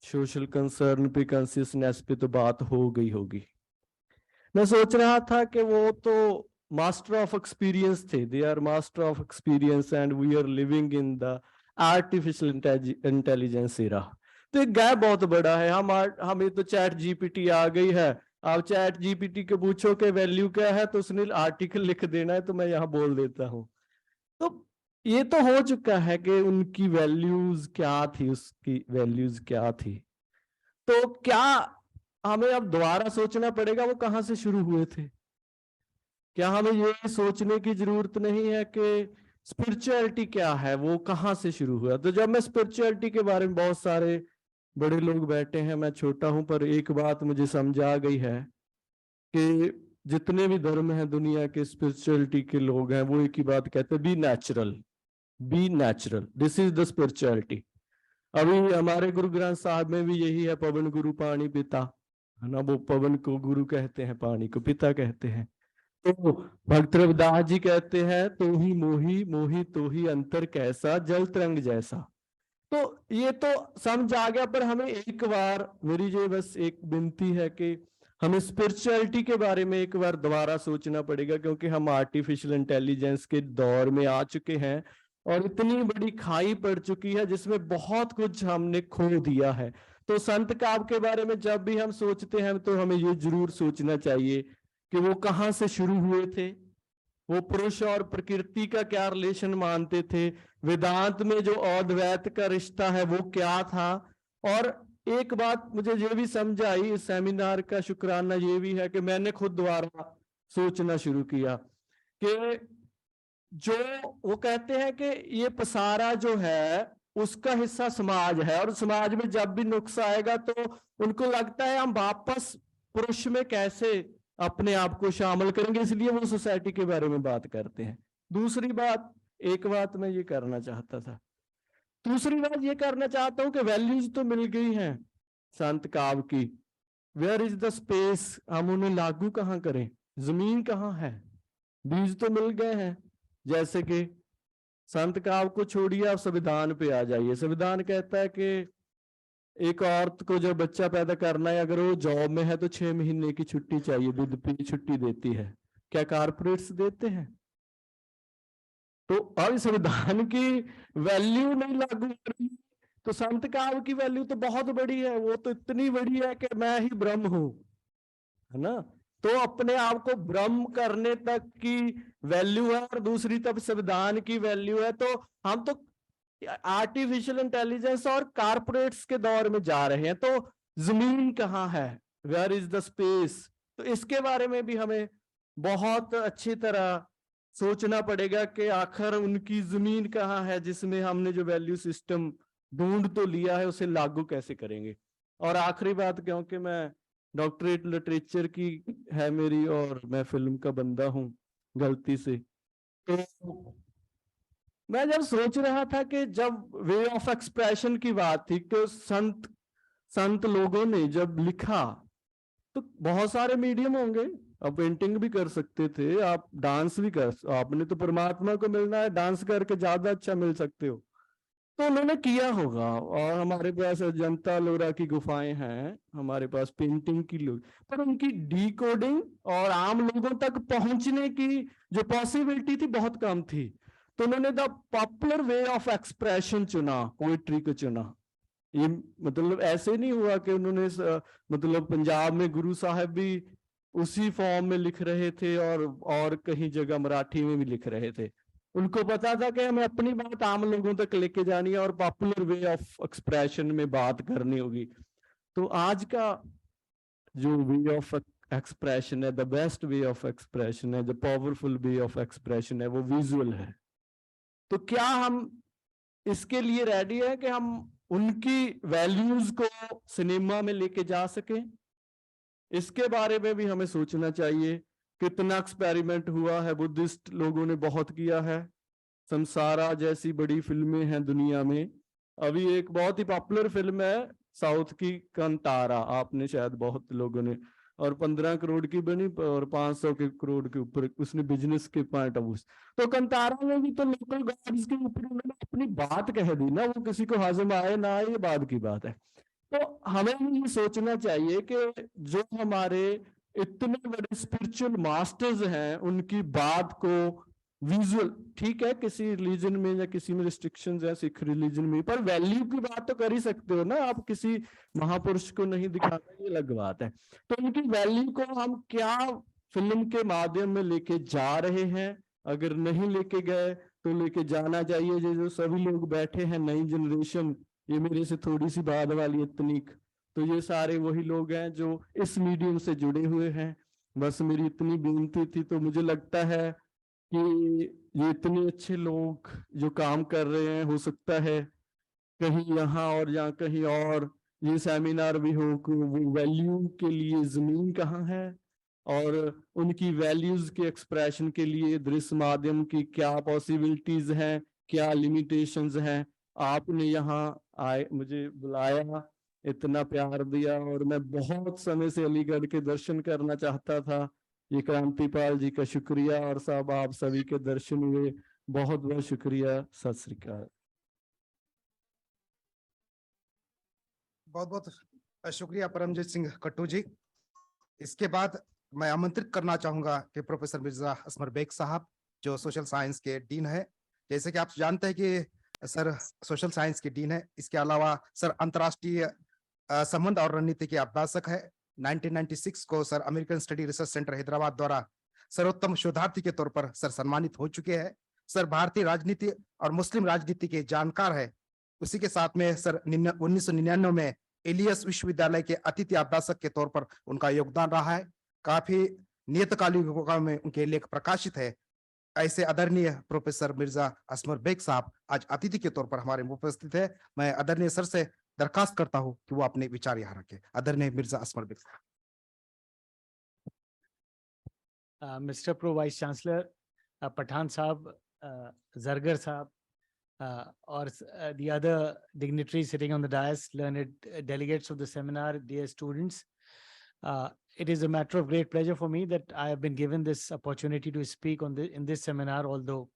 G: सोशल कंसर्न पे, कॉन्शियसनेस पे तो बात हो गई होगी। मैं सोच रहा था कि वो तो मास्टर ऑफ एक्सपीरियंस थे, they are master of experience and we are living in the artificial intelligence era. तो एक गैप बहुत बड़ा है। हमें तो चैट जीपीटी आ गई है, आप चैट जीपीटी को पूछो कि वैल्यू क्या है तो उसने आर्टिकल लिख देना है, तो मैं यहाँ बोल देता हूँ। तो ये तो हो चुका है कि उनकी वैल्यूज क्या थी, उसकी वैल्यूज क्या थी। तो क्या हमें अब दोबारा सोचना पड़ेगा वो कहाँ से शुरू हुए थे? क्या हमें ये सोचने की जरूरत नहीं है कि स्पिरिचुअलिटी क्या है, वो कहाँ से शुरू हुआ? तो जब मैं स्पिरिचुअलिटी के बारे में, बहुत सारे बड़े लोग बैठे हैं, मैं छोटा हूं, पर एक बात मुझे समझ आ गई है कि जितने भी धर्म हैं दुनिया के, स्पिरिचुअलिटी के लोग हैं, वो एक ही बात कहते हैं, be natural, be natural, this is the spirituality. अभी हमारे गुरु ग्रंथ साहब में भी यही है, पवन गुरु पानी पिता, है ना, वो पवन को गुरु कहते हैं, पानी को पिता कहते हैं। तो भक्त रविदास जी कहते हैं, तो ही मोही, मोही तो ही अंतर कैसा, जल तरंग जैसा। तो ये तो समझ आ गया, पर हमें एक बार, मेरी ये बस एक विनती है कि हमें स्पिरिचुअलिटी के बारे में एक बार दोबारा सोचना पड़ेगा, क्योंकि हम आर्टिफिशियल इंटेलिजेंस के दौर में आ चुके हैं और इतनी बड़ी खाई पड़ चुकी है जिसमें बहुत कुछ हमने खो दिया है। तो संत काव्य के बारे में जब भी हम सोचते हैं तो हमें ये जरूर सोचना चाहिए कि वो कहाँ से शुरू हुए थे, वो पुरुष और प्रकृति का क्या रिलेशन मानते थे, वेदांत में जो अद्वैत का रिश्ता है वो क्या था। और एक बात मुझे ये भी समझ आई इस सेमिनार का शुक्राना ये भी है कि मैंने खुद दोबारा सोचना शुरू किया कि जो वो कहते हैं कि ये पसारा जो है उसका हिस्सा समाज है, और समाज में जब भी नुक्स आएगा तो उनको लगता है हम वापस पुरुष में कैसे अपने आप को शामिल करेंगे, इसलिए वो सोसाइटी के बारे में बात करते हैं। दूसरी बात, एक बात मैं ये करना चाहता था, दूसरी बात ये करना चाहता हूं कि वैल्यूज तो मिल गई हैं संत काव्य की, वेयर इज द स्पेस, हम उन्हें लागू कहाँ करें, जमीन कहाँ है, बीज तो मिल गए हैं। जैसे कि संत काव्य को छोड़िए, आप संविधान पे आ जाइए। संविधान कहता है कि एक औरत को जब बच्चा पैदा करना है, अगर वो जॉब में है तो 6 महीने की छुट्टी चाहिए, विद पे छुट्टी देती है। क्या कारपोरेट्स देते हैं? तो अब संविधान की वैल्यू नहीं लागू कर रही, तो संत काव्य की वैल्यू तो बहुत बड़ी है, वो तो इतनी बड़ी है कि मैं ही ब्रह्म हूं, है ना। तो अपने आप को ब्रह्म करने तक की वैल्यू है, और दूसरी तरफ संविधान की वैल्यू है। तो हम तो आर्टिफिशियल इंटेलिजेंस और कारपोरेट्स के दौर में जा रहे हैं, तो जमीन कहाँ है, वेयर इज द स्पेस। तो इसके बारे में भी हमें बहुत अच्छी तरह सोचना पड़ेगा कि आखिर उनकी जमीन कहाँ है, जिसमें हमने जो वैल्यू सिस्टम ढूंढ तो लिया है उसे लागू कैसे करेंगे। और आखिरी बात, क्योंकि मैं डॉक्टरेट लिटरेचर की है मेरी और मैं फिल्म का बंदा हूं गलती से, तो मैं जब सोच रहा था कि जब वे ऑफ एक्सप्रेशन की बात थी, तो संत लोगों ने जब लिखा तो बहुत सारे मीडियम होंगे, आप पेंटिंग भी कर सकते थे, आप डांस भी आपने तो परमात्मा को मिलना है, डांस करके ज्यादा अच्छा मिल सकते हो, तो उन्होंने किया होगा। और हमारे पास अजंता लोरा की गुफाएं हैं, हमारे पास पेंटिंग की लोग, पर उनकी डीकोडिंग और आम लोगों तक पहुंचने की जो पॉसिबिलिटी थी बहुत कम थी। तो उन्होंने the popular way of expression चुना, पोइट्री को चुना। ये मतलब ऐसे नहीं हुआ कि उन्होंने मतलब पंजाब में गुरु साहब भी उसी फॉर्म में लिख रहे थे और कहीं जगह मराठी में भी लिख रहे थे। उनको पता था कि हमें अपनी बात आम लोगों तक लेके जानी है और पॉपुलर वे ऑफ एक्सप्रेशन में बात करनी होगी। तो आज का जो वे ऑफ एक्सप्रेशन है, the best way of expression है, the powerful way of expression है, वो विजुअल है। तो क्या हम इसके लिए रेडी है कि हम उनकी वैल्यूज को सिनेमा में लेके जा सकें? इसके बारे में भी हमें सोचना चाहिए। कितना एक्सपेरिमेंट हुआ है, बुद्धिस्ट लोगों ने बहुत किया है, संसारा जैसी बड़ी फिल्में हैं दुनिया में। अभी एक बहुत ही पॉपुलर फिल्म है साउथ की, कंतारा, आपने शायद बहुत लोगों ने, और 15 करोड़ की बनी और 500 करोड़ के ऊपर उसने बिजनेस के पॉइंट ऑफ व्यू। तो कंतारा में भी तो लोकल गॉड्स के ऊपर उन्होंने अपनी बात कह दी ना, वो किसी को हजम आए ना आए, ये बात की बात है। तो हमें ये सोचना चाहिए कि जो हमारे इतने बड़े स्पिरिचुअल मास्टर्स हैं उनकी बात को विजुअल, ठीक है किसी रिलीजन में या किसी में रिस्ट्रिक्शंस है, सिख रिलीजन में, पर वैल्यू की बात तो कर ही सकते हो ना आप। किसी महापुरुष को नहीं दिखाना, ये अलग बात है। तो उनकी वैल्यू को हम क्या फिल्म के माध्यम में लेके जा रहे हैं, अगर नहीं लेके गए तो लेके जाना चाहिए। ये जो सभी लोग बैठे हैं, नई जनरेशन, ये मेरे से थोड़ी सी बाद वाली तकनीक, तो ये सारे वही लोग हैं जो इस मीडियम से जुड़े हुए हैं। बस मेरी इतनी बेनती थी। तो मुझे लगता है कि ये इतने अच्छे लोग जो काम कर रहे हैं, हो सकता है कहीं यहाँ और या कहीं और ये सेमिनार भी हो कि वो वैल्यू के लिए जमीन कहाँ है और उनकी वैल्यूज के एक्सप्रेशन के लिए दृश्य माध्यम की क्या पॉसिबिलिटीज हैं, क्या लिमिटेशंस हैं। आपने यहाँ आए, मुझे बुलाया, इतना प्यार दिया, और मैं बहुत समय से अलीगढ़ के दर्शन करना चाहता था। ये क्रांतिपाल जी का शुक्रिया, और साहब आप सभी के दर्शन हुए, बहुत बहुत शुक्रिया। सत श्री अकाल।
B: बहुत बहुत शुक्रिया परमजीत सिंह कट्टू जी। इसके बाद मैं आमंत्रित करना चाहूंगा कि प्रोफेसर मिर्जा असमर बेग साहब, जो सोशल साइंस के डीन है। जैसे कि आप जानते हैं कि सर सोशल साइंस के डीन है, इसके अलावा सर अंतर्राष्ट्रीय संबंध और रणनीति के अभ्यासक है। 1996 को sir American study research centre Hyderabad द्वारा सर्वोत्तम शोधार्थी के तौर पर सर सम्मानित हो चुके हैं। सर भारतीय राजनीति और मुस्लिम राजनीति के जानकार है। उसी के साथ में सर 1999 में एलियस विश्वविद्यालय के अतिथि अभ्यासक के तौर पर उनका योगदान रहा है। काफी नियतकालिकों में उनके लेख प्रकाशित है। ऐसे आदरणीय प्रोफेसर मिर्जा असमर बेग साहब आज अतिथि के तौर पर हमारे में उपस्थित है। मैं आदरणीय सर से दरखास्त करता हूं कि वो अपने विचार यहाँ रखें। आदरणीय मिर्जा असमर बेग साहब।
H: Mr. Pro Vice Chancellor, Pathan Saab, Zargar Saab, or the other dignitaries sitting on the dais, learned delegates of the seminar, dear students. It is a matter of great pleasure for me that I have been given this opportunity to speak in this seminar, although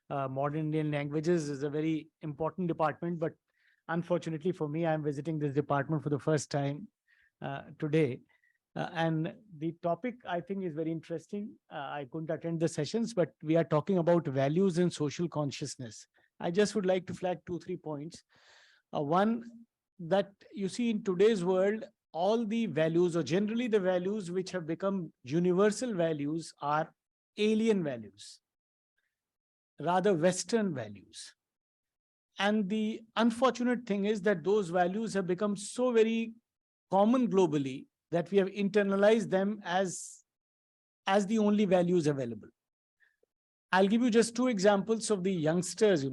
H: modern Indian languages is a very important department, but unfortunately for me, I am visiting this department for the first time today. And the topic I think is very interesting. I couldn't attend the sessions, but we are talking about values and social consciousness. I just would like to flag 2-3 points. One, that you see in today's world, all the values, or generally the values which have become universal values, are alien values, rather Western values. And the unfortunate thing is that those values have become so very common globally that we have internalized them as the only values available. I'll give you just 2 examples of the youngsters.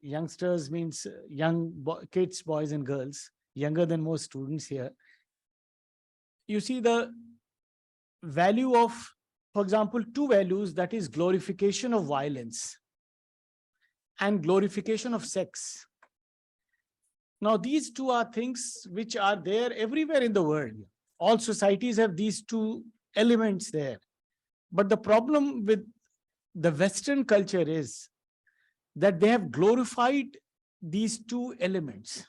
H: Youngsters means young kids, boys and girls, younger than most students here. You see the value of, for example, 2 values, that is glorification of violence and glorification of sex. Now, these 2 are things which are there everywhere in the world. All societies have these 2 elements there. But the problem with the Western culture is that they have glorified these 2 elements.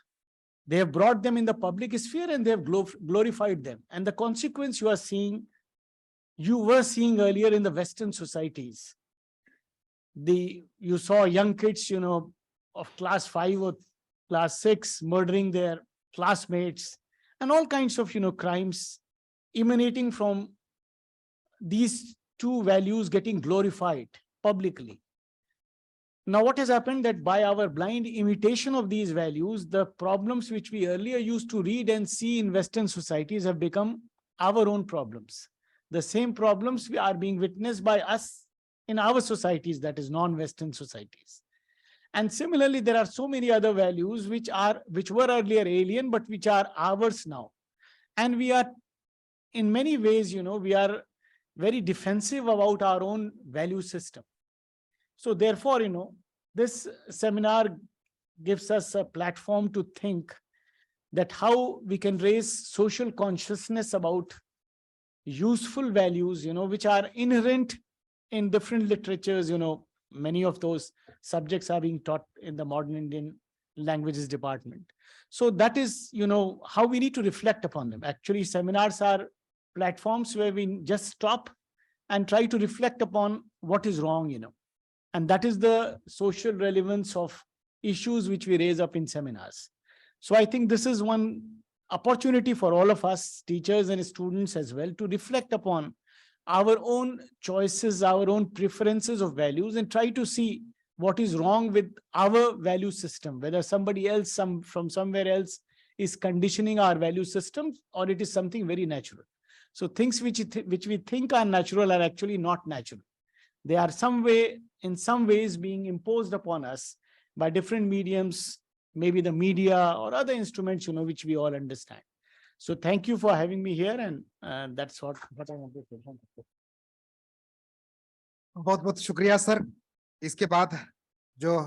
H: They have brought them in the public sphere and they have glorified them. And the consequence you were seeing earlier in the Western societies. You saw young kids, of class 5 or class 6 murdering their classmates, and all kinds of, crimes emanating from these 2 values getting glorified publicly. Now, what has happened that by our blind imitation of these values, the problems which we earlier used to read and see in Western societies have become our own problems. The same problems are being witnessed by us in our societies, that is non-Western societies. And similarly, there are so many other values which were earlier alien, but which are ours now. And we are, in many ways, we are very defensive about our own value system. So therefore, this seminar gives us a platform to think that how we can raise social consciousness about useful values, which are inherent in different literatures. Many of those subjects are being taught in the modern Indian languages department. So that is, how we need to reflect upon them. Actually, seminars are platforms where we just stop and try to reflect upon what is wrong, And that is the social relevance of issues which we raise up in seminars. So I think this is one opportunity for all of us, teachers and students as well, to reflect upon our own choices, our own preferences of values, and try to see what is wrong with our value system, whether somebody else from somewhere else is conditioning our value systems, or it is something very natural. So things which we think are natural are actually not natural. They are in some ways being imposed upon us by different mediums, maybe the media or other instruments, which we all understand. So thank you for having me here, and that's what I want to say. Thank you.
B: बहुत बहुत शुक्रिया sir. इसके बाद जो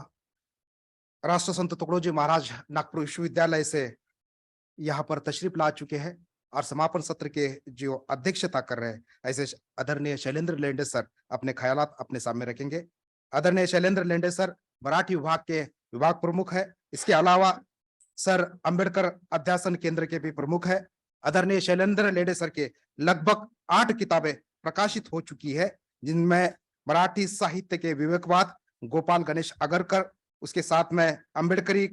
B: राष्ट्र संत तुकडोजी महाराज नागपुर विश्वविद्यालय से यहाँ पर तशरीफ ला चुके हैं और समापन सत्र के जो अध्यक्षता कर रहे हैं, ऐसे आदरणीय शैलेंद्र लेंडे सर अपने ख्यालात अपने सामने रखेंगे। आदरणीय शैलेंद्र लेंडे सर मराठी विभाग के विभाग प्रमुख है। इसके अलावा सर अंबेडकर अध्यासन केंद्र के भी प्रमुख है। आदरणीय शैलेंद्र लेंडे सर के लगभग 8 किताबें प्रकाशित हो चुकी है, जिनमें मराठी साहित्य के विवेकवाद, गोपाल गणेश अगरकर, उसके साथ में अंबेडकरी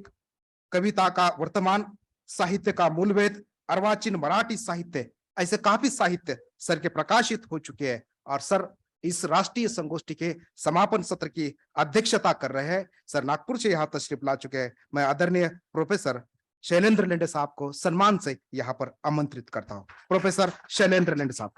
B: कविता का वर्तमान, साहित्य का मूलवेद, अर्वाचीन मराठी साहित्य, ऐसे काफी साहित्य सर के प्रकाशित हो चुके हैं। और सर इस राष्ट्रीय संगोष्ठी के समापन सत्र की अध्यक्षता कर रहे हैं। सर नागपुर से यहाँ तशरीफ ला चुके हैं। मैं आदरणीय प्रोफेसर शैलेंद्र लेंडे साहब को सम्मान से यहाँ पर आमंत्रित करता हूँ। प्रोफेसर शैलेंद्र लेंडे साहब।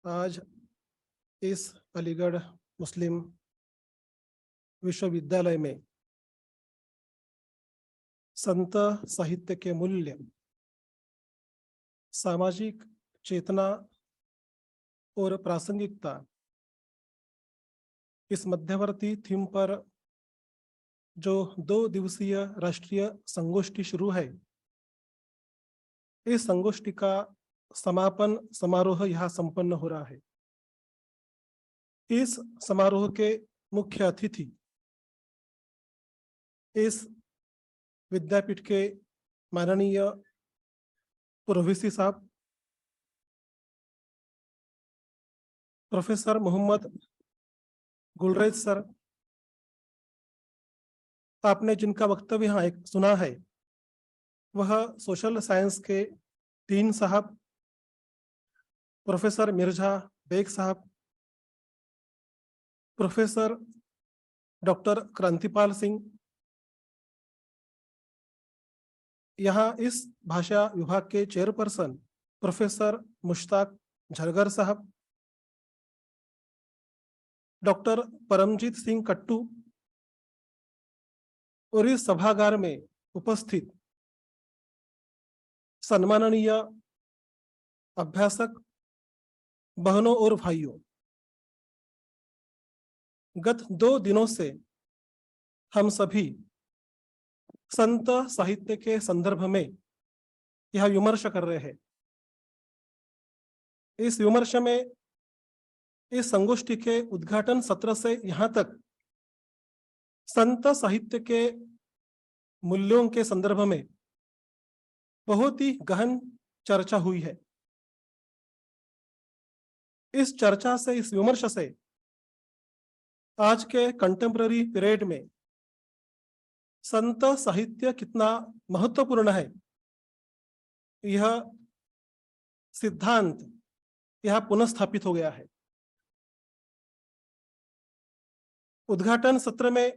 I: आज इस अलीगढ़ मुस्लिम विश्वविद्यालय में संत साहित्य के मूल्य, सामाजिक चेतना और प्रासंगिकता, इस मध्यवर्ती थीम पर जो 2 दिवसीय राष्ट्रीय संगोष्ठी शुरू है, इस संगोष्ठी का समापन समारोह यहाँ संपन्न हो रहा है। इस समारोह के मुख्य अतिथि इस विद्यापीठ के माननीय प्रोफेसर साहब प्रोफेसर मोहम्मद गुलरेज सर, आपने जिनका वक्तव्य यहाँ एक सुना है वह सोशल साइंस के डीन साहब प्रोफेसर मिर्जा बेग साहब, प्रोफेसर डॉक्टर क्रांतिपाल सिंह, यहाँ इस भाषा विभाग के चेयरपर्सन प्रोफेसर मुश्ताक झरगर साहब, डॉक्टर परमजीत सिंह कट्टू और इस सभागार में उपस्थित सम्माननीय अभ्यासक बहनों और भाइयों, गत 2 दिनों से हम सभी संत साहित्य के संदर्भ में यह विमर्श कर रहे हैं। इस विमर्श में इस संगोष्ठी के उद्घाटन सत्र से यहाँ तक संत साहित्य के मूल्यों के संदर्भ में बहुत ही गहन चर्चा हुई है। इस चर्चा से, इस विमर्श से आज के कंटेम्पररी पीरियड में संत साहित्य कितना महत्वपूर्ण है, यह सिद्धांत यह पुनर्स्थापित हो गया है। उद्घाटन सत्र में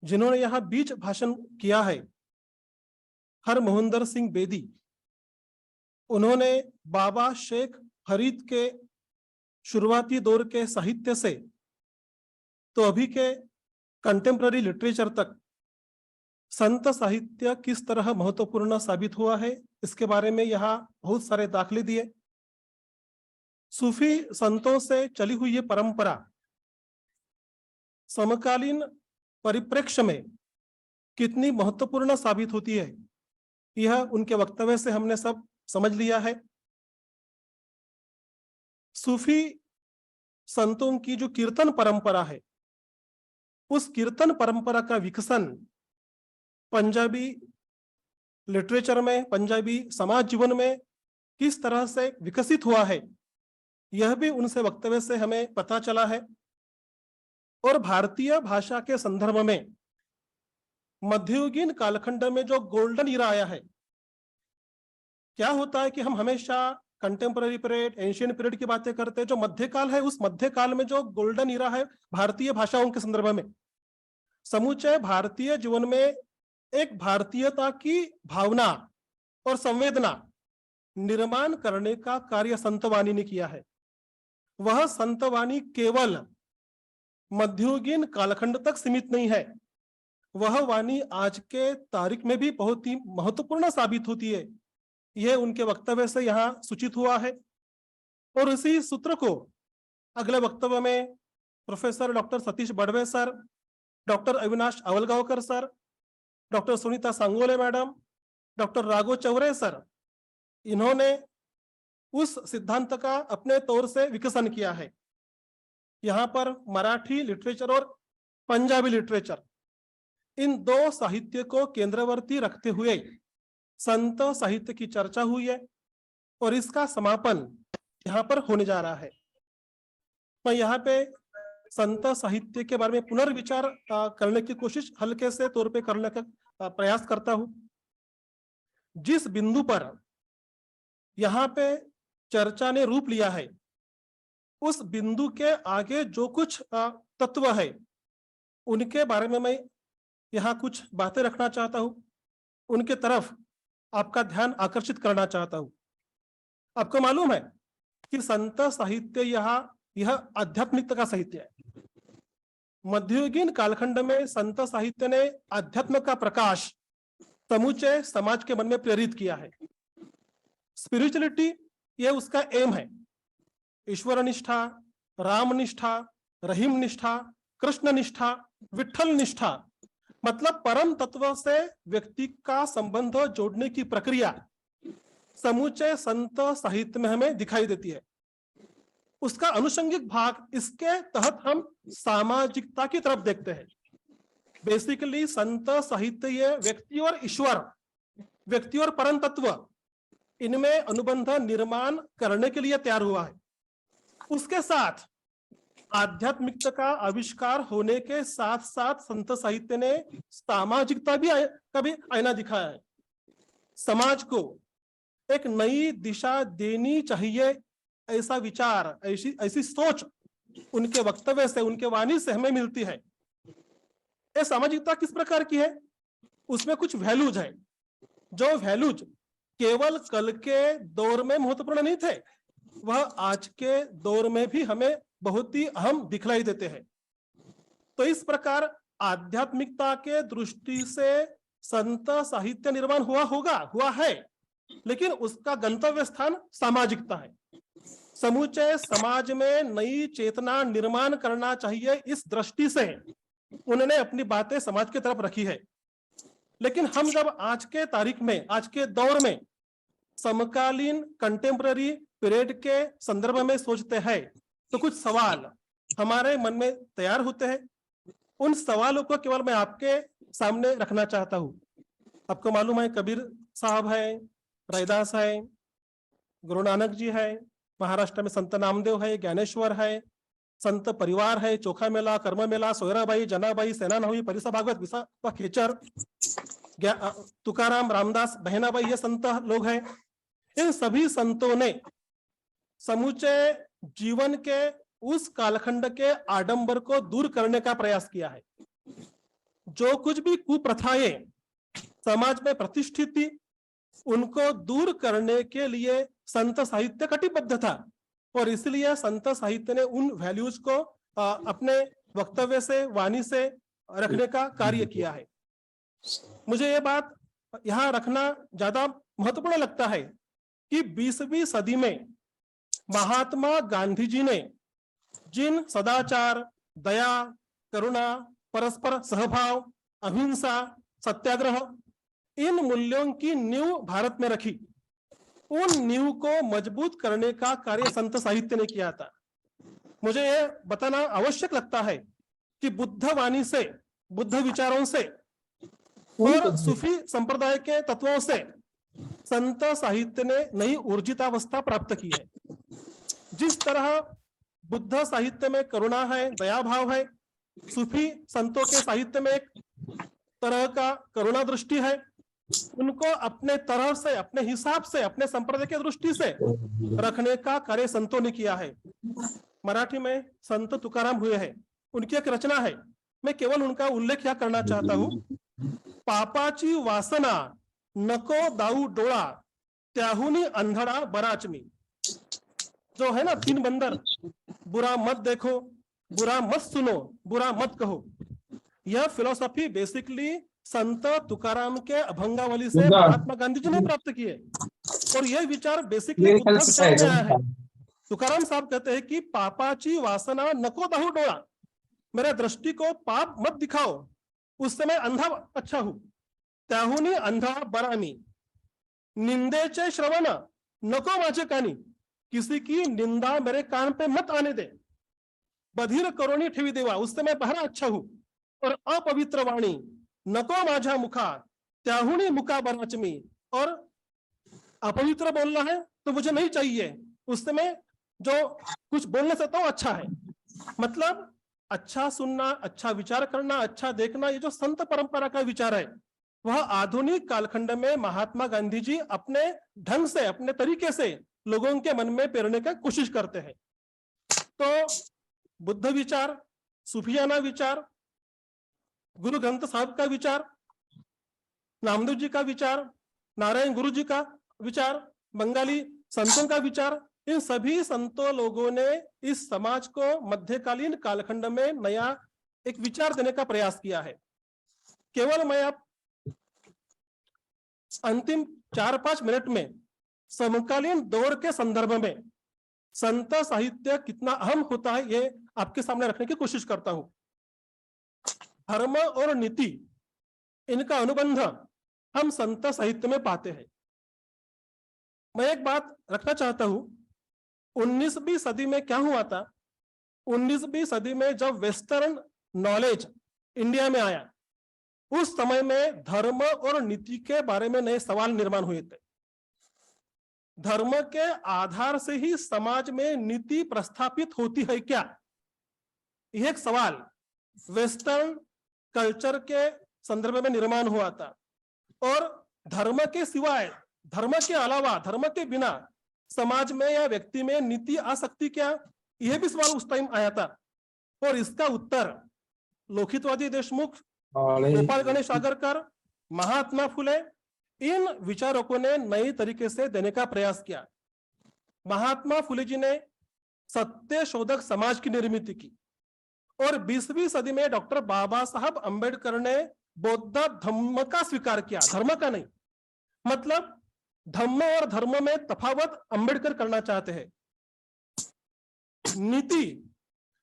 I: जिन्होंने यहाँ बीच भाषण किया है, हरमोहंदर सिंह बेदी, उन्होंने बाबा शेख फरीद के शुरुआती दौर के साहित्य से तो अभी के कंटेम्पररी लिटरेचर तक संत साहित्य किस तरह महत्वपूर्ण साबित हुआ है, इसके बारे में यहाँ बहुत सारे दाखले दिए। सूफी संतों से चली हुई ये परंपरा समकालीन परिप्रेक्ष्य में कितनी महत्वपूर्ण साबित होती है, यह उनके वक्तव्य से हमने सब समझ लिया है। सूफी संतों की जो कीर्तन परंपरा है, उस कीर्तन परंपरा का विकसन पंजाबी लिटरेचर में, पंजाबी समाज जीवन में किस तरह से विकसित हुआ है, यह भी उनसे वक्तव्य से हमें पता चला है। और भारतीय भाषा के संदर्भ में मध्ययुगीन कालखंड में जो गोल्डन ईरा आया है, क्या होता है कि हम हमेशा कंटेम्पररी पीरियड, एंशियंट पीरियड की बातें करते हैं। जो मध्यकाल है, उस मध्यकाल में जो गोल्डन ईरा है भारतीय भाषाओं के संदर्भ में, समूचे भारतीय जीवन में एक भारतीयता की भावना और संवेदना निर्माण करने का कार्य संतवाणी ने किया है। वह संतवाणी केवल मध्ययुगीन कालखंड तक सीमित नहीं है, वह वाणी आज के तारीख में भी बहुत ही महत्वपूर्ण साबित होती है। यह उनके वक्तव्य से यहाँ सूचित हुआ है। और इसी सूत्र को अगले वक्तव्य में professor doctor Satish Badwe sir, doctor Avinash Awalgaonkar sir, doctor Sunita Sangole madam, doctor Raghav Chaure sir, इन्होंने उस सिद्धांत का अपने तौर से विकसन किया है। यहाँ पर मराठी लिटरेचर और पंजाबी लिटरेचर, इन दो साहित्य को केंद्रवर्ती रखते हुए संत साहित्य की चर्चा हुई है और इसका समापन यहाँ पर होने जा रहा है। मैं यहाँ पे संत साहित्य के बारे में पुनर्विचार करने की कोशिश हल्के से तौर पे करने का प्रयास करता हूं। जिस बिंदु पर यहाँ पे चर्चा ने रूप लिया है, उस बिंदु के आगे जो कुछ तत्व है उनके बारे में मैं यहाँ कुछ बातें रखना चाहता हूं, उनके तरफ आपका ध्यान आकर्षित करना चाहता हूं। आपको मालूम है कि संत साहित्य यह आध्यात्मिकता का साहित्य है। मध्ययुगीन कालखंड में संत साहित्य ने अध्यात्म का प्रकाश समूचे समाज के मन में प्रेरित किया है। स्पिरिचुअलिटी यह उसका एम है। ईश्वर निष्ठा, राम निष्ठा, रहीम निष्ठा, कृष्ण निष्ठा, विठल निष्ठा, मतलब परम तत्व से व्यक्ति का संबंध जोड़ने की प्रक्रिया समूचे संत साहित्य में हमें दिखाई देती है। उसका अनुषंगिक भाग, इसके तहत हम सामाजिकता की तरफ देखते हैं। बेसिकली संत साहित्य ये व्यक्ति और ईश्वर, व्यक्ति और परम तत्व, इनमें अनुबंध निर्माण करने के लिए तैयार हुआ है। उसके साथ आध्यात्मिकता का आविष्कार होने के साथ साथ संत साहित्य ने सामाजिकता भी कभी आईना दिखाया है। समाज को एक नई दिशा देनी चाहिए, ऐसा विचार, ऐसी सोच उनके वक्तव्य से, उनके वाणी से हमें मिलती है। ये सामाजिकता किस प्रकार की है? उसमें कुछ वैल्यूज है, जो वैल्यूज केवल कल के दौर में महत्वपूर्ण नहीं थे, वह आज के दौर में भी हमें बहुत ही अहम दिखलाई देते हैं। तो इस प्रकार आध्यात्मिकता के दृष्टि से संत साहित्य निर्माण हुआ है, लेकिन उसका गंतव्य स्थान सामाजिकता है। समूचे समाज में नई चेतना निर्माण करना चाहिए, इस दृष्टि से उन्होंने अपनी बातें समाज की तरफ रखी है। लेकिन हम जब आज के तारीख में, आज के दौर में समकालीन कंटेम्पररी पीरियड के संदर्भ में सोचते हैं, तो कुछ सवाल हमारे मन में तैयार होते हैं। उन सवालों को केवल मैं आपके सामने रखना चाहता हूं। आपको मालूम है कबीर साहब है, रैदास है, गुरु नानक जी है, महाराष्ट्र में संत नामदेव है, ज्ञानेश्वर है, संत परिवार है, चोखा मेला, कर्म मेला, सोयराबाई, जनाबाई, सेना नवी, परिसा भागवत, विसा खेचर, तुकाराम, रामदास, बहनाबाई, ये संत लोग हैं। इन सभी संतों ने समूचे जीवन के उस कालखंड के आडंबर को दूर करने का प्रयास किया है। जो कुछ भी कुप्रथाएं समाज में प्रतिष्ठित थी, उनको दूर करने के लिए संत साहित्य कटिबद्ध था और इसलिए संत साहित्य ने उन वैल्यूज को अपने वक्तव्य से, वाणी से रखने का कार्य किया है। मुझे ये बात यहाँ रखना ज्यादा महत्वपूर्ण लगता है कि 20वीं सदी में महात्मा गांधी जी ने जिन सदाचार, दया, करुणा, परस्पर सहभाव, अहिंसा, सत्याग्रह, इन मूल्यों की नींव भारत में रखी, उन नींव को मजबूत करने का कार्य संत साहित्य ने किया था। मुझे यह बताना आवश्यक लगता है कि बुद्ध वाणी से, बुद्ध विचारों से और सूफी संप्रदाय के तत्वों से संत साहित्य ने नई ऊर्जितावस्था प्राप्त की है। जिस तरह बुद्ध साहित्य में करुणा है, दया भाव है, सूफी संतों के साहित्य में एक तरह का करुणा दृष्टि है, उनको अपने तरह से, अपने हिसाब से, अपने संप्रदाय की दृष्टि से रखने का कार्य संतों ने किया है। मराठी में संत तुकाराम हुए हैं, उनकी एक रचना है, मैं केवल उनका उल्लेख यहाँ करना चाहता हूँ। पापाची वासना नको दाऊ डोळा, त्याहुनी अंधड़ा बराच मी। जो है ना 3 बंदर, बुरा मत देखो, बुरा मत सुनो, बुरा मत कहो। यह फिलोसॉफी बेसिकली संत तुकाराम के अभंगावली से महात्मा गांधी जी ने प्राप्त किए और यह विचार बेसिकली बुद्ध विचार में आया है। तुकाराम साहब कहते हैं कि पापाची वासना नको दाहू डोळा, मेरे दृष्टि को पाप मत दिखाओ, उससे मैं अंधा अच्छा हूं। त्याहुनी अंधा बरा मी, निंदेचे श्रवण नको माझे कानी, किसी की निंदा मेरे कान पे मत आने दे। बधिर करोनी ठेवी देवा, उससे मैं बहरा अच्छा हूं। और अपवित्र वाणी नको माझ्या मुखा, त्याहुनी मुका बराच मी, और अपवित्र बोलना है तो मुझे नहीं चाहिए, उससे मैं जो कुछ बोलने सकता हूं अच्छा है। मतलब अच्छा सुनना, अच्छा विचार करना, अच्छा देखना, ये जो संत परंपरा का विचार है वह आधुनिक कालखंड में महात्मा गांधी जी अपने ढंग से, अपने तरीके से लोगों के मन में पेरने का कोशिश करते हैं। तो बुद्ध विचार, सूफियाना विचार, गुरु ग्रंथ साहब का विचार, नामदेव जी का विचार, नारायण गुरु जी का विचार, बंगाली संतों का विचार, इन सभी संतों लोगों ने इस समाज को मध्यकालीन कालखंड में नया एक विचार देने का प्रयास किया है। केवल मैं आप अंतिम 4-5 मिनट में समकालीन दौर के संदर्भ में संत साहित्य कितना अहम होता है ये आपके सामने रखने की कोशिश करता हूं। धर्म और नीति, इनका अनुबंध हम संत साहित्य में पाते हैं। मैं एक बात रखना चाहता हूं, 19वीं सदी में क्या हुआ था? 19वीं सदी में जब वेस्टर्न नॉलेज इंडिया में आया, उस समय में धर्म और नीति के बारे में नए सवाल निर्माण हुए थे। धर्म के आधार से ही समाज में नीति प्रस्थापित होती है क्या, यह एक सवाल वेस्टर्न कल्चर के संदर्भ में निर्माण हुआ था। और धर्म के सिवाय, धर्म के अलावा, धर्म के बिना समाज में या व्यक्ति में नीति आ सकती क्या, यह भी सवाल उस टाइम आया था। और इसका उत्तर लोकहितवादी देशमुख, गोपाल गणेश आगरकर, महात्मा फुले, इन विचारकों ने नई तरीके से देने का प्रयास किया। महात्मा फुले जी ने सत्य शोधक समाज की निर्मित की और 20वीं सदी में डॉक्टर बाबा साहब अंबेडकर ने बौद्ध धम्म का स्वीकार किया, धर्म का नहीं। मतलब धम्म और धर्म में तफावत अंबेडकर करना चाहते हैं। नीति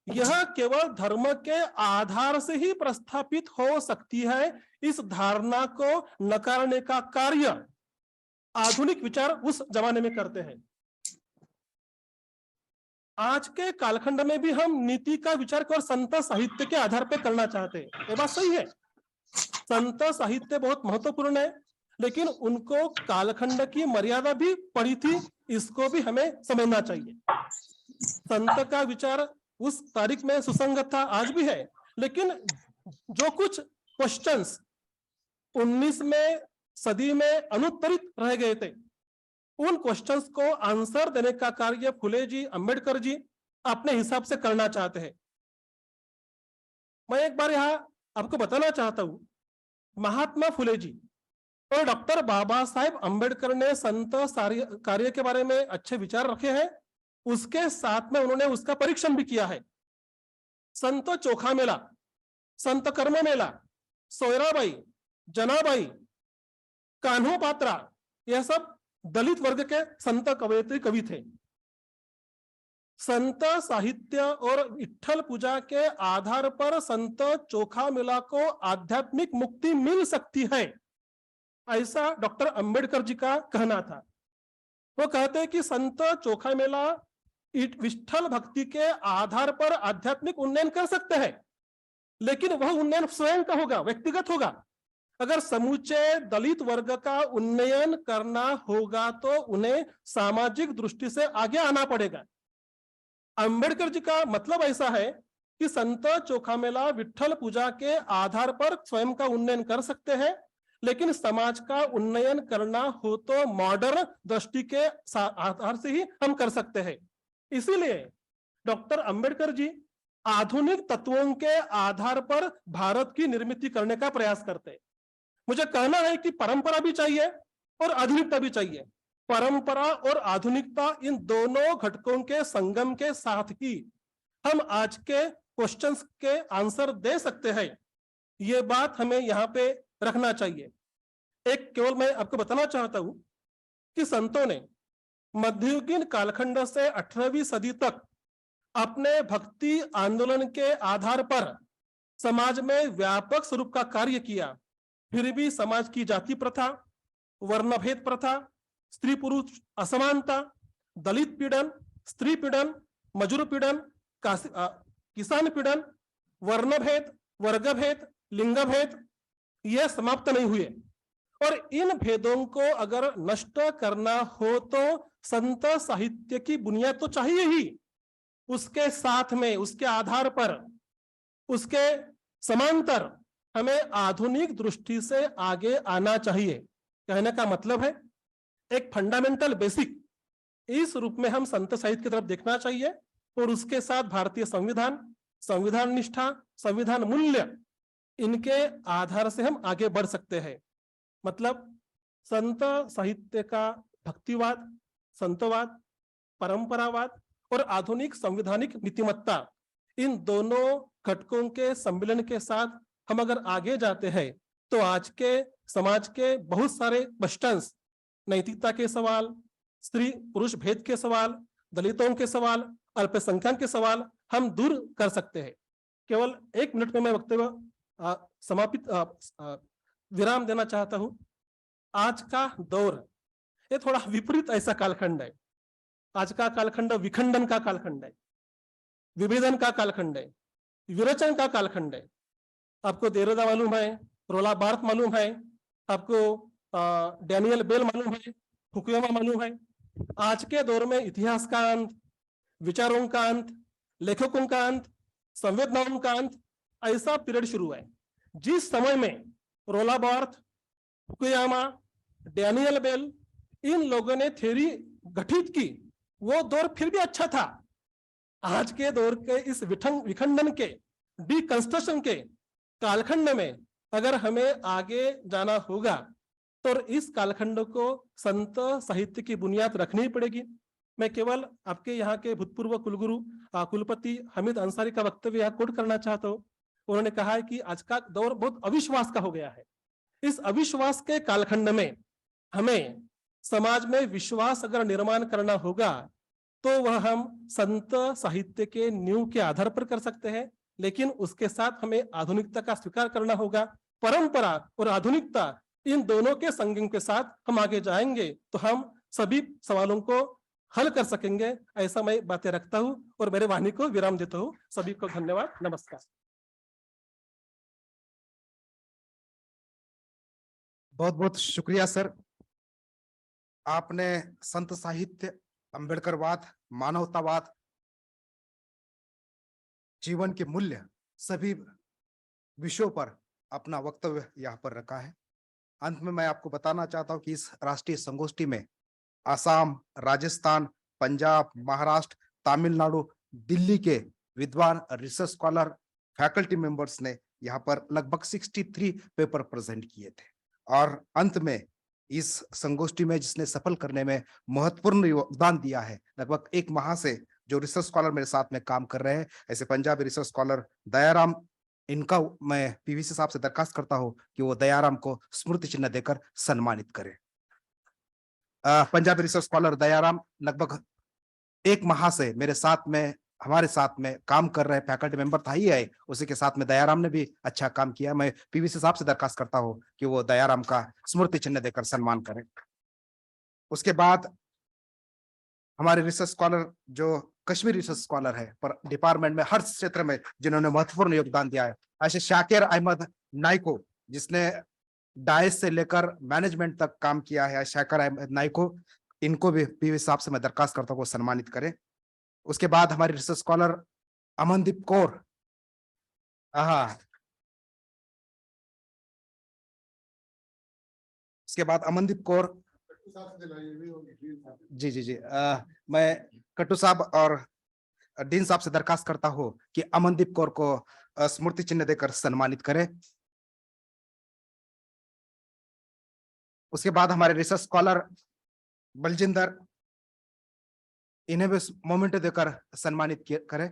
I: यह केवल धर्म के आधार से ही प्रस्थापित हो सकती है, इस धारणा को नकारने का कार्य आधुनिक विचार उस जमाने में करते हैं। आज के कालखंड में भी हम नीति का विचार केवल संत साहित्य के आधार पर करना चाहते हैं। ये बात सही है, संत साहित्य बहुत महत्वपूर्ण है, लेकिन उनको कालखंड की मर्यादा भी पड़ी थी, इसको भी हमें समझना चाहिए। संत का विचार उस तारीख में सुसंगत था, आज भी है, लेकिन जो कुछ क्वेश्चंस 19वीं सदी में अनुत्तरित रह गए थे, उन क्वेश्चंस को आंसर देने का कार्य फुले जी, अंबेडकर जी अपने हिसाब से करना चाहते हैं। मैं एक बार यहाँ आपको बताना चाहता हूं, महात्मा फुले जी और डॉक्टर बाबा साहेब अंबेडकर ने संत कार्य के बारे में अच्छे विचार रखे हैं, उसके साथ में उन्होंने उसका परीक्षण भी किया है। संत चोखा मेला, संत कर्म मेला, सोयराबाई, जनाबाई, कान्हो पात्रा, यह सब दलित वर्ग के संत कवयित्री कवि थे। संत साहित्य और विठ्ठल पूजा के आधार पर संत चोखा मेला को आध्यात्मिक मुक्ति मिल सकती है, ऐसा डॉक्टर अंबेडकर जी का कहना था। वो कहते हैं कि संत चोखा मेला विठ्ठल भक्ति के आधार पर आध्यात्मिक उन्नयन कर सकते हैं, लेकिन वह उन्नयन स्वयं का होगा, व्यक्तिगत होगा। अगर समूचे दलित वर्ग का उन्नयन करना होगा तो उन्हें सामाजिक दृष्टि से आगे आना पड़ेगा। अंबेडकर जी का मतलब ऐसा है कि संत चोखामेला विठ्ठल पूजा के आधार पर स्वयं का उन्नयन कर सकते हैं, लेकिन समाज का उन्नयन करना हो तो मॉडर्न दृष्टि के आधार से ही हम कर सकते हैं। इसीलिए डॉक्टर अंबेडकर जी आधुनिक तत्वों के आधार पर भारत की निर्मित करने का प्रयास करते हैं। मुझे कहना है कि परंपरा भी चाहिए और आधुनिकता भी चाहिए। परंपरा और आधुनिकता इन दोनों घटकों के संगम के साथ ही हम आज के क्वेश्चंस के आंसर दे सकते हैं। ये बात हमें यहाँ पे रखना चाहिए। एक केवल मैं आपको बताना चाहता हूं कि संतों ने मध्ययुगीन कालखंड से 18वीं सदी तक अपने भक्ति आंदोलन के आधार पर समाज में व्यापक स्वरूप का कार्य किया। फिर भी समाज की जाति प्रथा, वर्णभेद प्रथा, स्त्री पुरुष असमानता, दलित पीड़न, स्त्री पीड़न, मजदूर पीड़न, किसान पीड़न, वर्णभेद, वर्गभेद, लिंगभेद, ये समाप्त नहीं हुए। और इन भेदों को अगर नष्ट करना हो तो संत साहित्य की बुनियाद तो चाहिए ही। उसके साथ में, उसके आधार पर, उसके समांतर हमें आधुनिक दृष्टि से आगे आना चाहिए। कहने का मतलब है एक फंडामेंटल बेसिक इस रूप में हम संत साहित्य की तरफ देखना चाहिए, और उसके साथ भारतीय संविधान, संविधान निष्ठा, संविधान मूल्य, इनके आधार से हम आगे बढ़ सकते हैं। मतलब संत साहित्य का भक्तिवाद, संतवाद, परंपरावाद और आधुनिक संवैधानिक नीतिमत्ता, इन दोनों घटकों के सम्मिलन के साथ हम अगर आगे जाते हैं तो आज के समाज के बहुत सारे क्वेश्चंस, नैतिकता के सवाल, स्त्री पुरुष भेद के सवाल, दलितों के सवाल, अल्पसंख्यक के सवाल हम दूर कर सकते हैं। केवल 1 मिनट में मैं वक्तव्य समापित विराम देना चाहता हूं। आज का दौर ये थोड़ा विपरीत ऐसा कालखंड है। आज का कालखंड विखंडन का कालखंड है, विभेदन का कालखंड है, विरचन का कालखंड है। आपको देरोदा मालूम है, रोला बार्थ मालूम है, आपको डैनियल बेल मालूम है, फुकुयामा मालूम है। आज के दौर में इतिहास का अंत, विचारों का अंत, लेखकों का अंत, संवेदनाओं का अंत, ऐसा पीरियड शुरू है। जिस समय में रोला बार्थ, फुकुयामा, डैनियल बेल, इन लोगों ने थ्योरी गठित की, वो दौर फिर भी अच्छा था। आज के दौर के इस विखंडन के, डिकंस्ट्रक्शन के कालखंड में अगर हमें आगे जाना होगा तो इस कालखंड को संत साहित्य की बुनियाद रखनी पड़ेगी। मैं केवल आपके यहाँ के भूतपूर्व कुलगुरु कुलपति हमीद अंसारी का वक्तव्य यहाँ कोट करना चाहता हूँ। उन्होंने कहा है कि आज का दौर बहुत अविश्वास का हो गया है। इस अविश्वास के कालखंड में हमें समाज में विश्वास अगर निर्माण करना होगा तो वह हम संत साहित्य के नींव के आधार पर कर सकते हैं, लेकिन उसके साथ हमें आधुनिकता का स्वीकार करना होगा। परंपरा और आधुनिकता इन दोनों के संगम के साथ हम आगे जाएंगे तो हम सभी सवालों को हल कर सकेंगे। ऐसा मैं बातें रखता हूं और मेरे वाणी को विराम देता हूं। सभी को धन्यवाद, नमस्कार।
B: बहुत बहुत शुक्रिया सर। आपने संत साहित्य, अंबेडकरवाद, मानवतावाद, जीवन के मूल्य, सभी विषयों पर अपना वक्तव्य यहाँ पर रखा है। अंत में मैं आपको बताना चाहता हूँ कि इस राष्ट्रीय संगोष्ठी में आसाम, राजस्थान, पंजाब, महाराष्ट्र, तमिलनाडु, दिल्ली के विद्वान, रिसर्च स्कॉलर, फैकल्टी मेंबर्स ने यहाँ पर लगभग 63 पेपर प्रेजेंट किए थे। और अंत में इस संगोष्ठी में जिसने सफल करने में महत्वपूर्ण योगदान दिया है, लगभग 1 माह से जो रिसर्च स्कॉलर मेरे साथ में काम कर रहे हैं, ऐसे पंजाबी रिसर्च स्कॉलर दयाराम, इनका मैं पीवीसी साहब से दरखास्त करता हूं कि वो दयाराम को स्मृति चिन्ह देकर सम्मानित करें। पंजाबी रिसर्च स्कॉलर दयाराम लगभग 1 माह से मेरे साथ में, हमारे साथ में काम कर रहे फैकल्टी मेंबर था ही है, उसी के साथ में दयाराम ने भी अच्छा काम किया। मैं पीवीसी साहब से दरखास्त करता हूं कि वो दयाराम का स्मृति चिन्ह देकर सम्मान करें। उसके बाद हमारे रिसर्च स्कॉलर जो कश्मीर रिसर्च स्कॉलर है पर डिपार्टमेंट में हर क्षेत्र में जिन्होंने महत्वपूर्ण योगदान दिया है, ऐसे शाकिर अहमद नाइको जिसने डाइस से लेकर मैनेजमेंट तक काम किया है, शाकिर अहमद नाइको, इनको भी पीवी साहब से मैं दरखास्त करता हूँ वो सम्मानित करें। उसके बाद हमारे रिसर्च स्कॉलर अमनदीप कौर, हाँ, उसके बाद अमनदीप कौर, जी जी जी, मैं कट्टू साहब और डीन साहब से दरखास्त करता हूँ कि अमनदीप कौर को स्मृति चिन्ह देकर सम्मानित करें। उसके बाद हमारे रिसर्च स्कॉलर बलजिंदर, इन्हें भी मोमेंट देकर सम्मानित करें।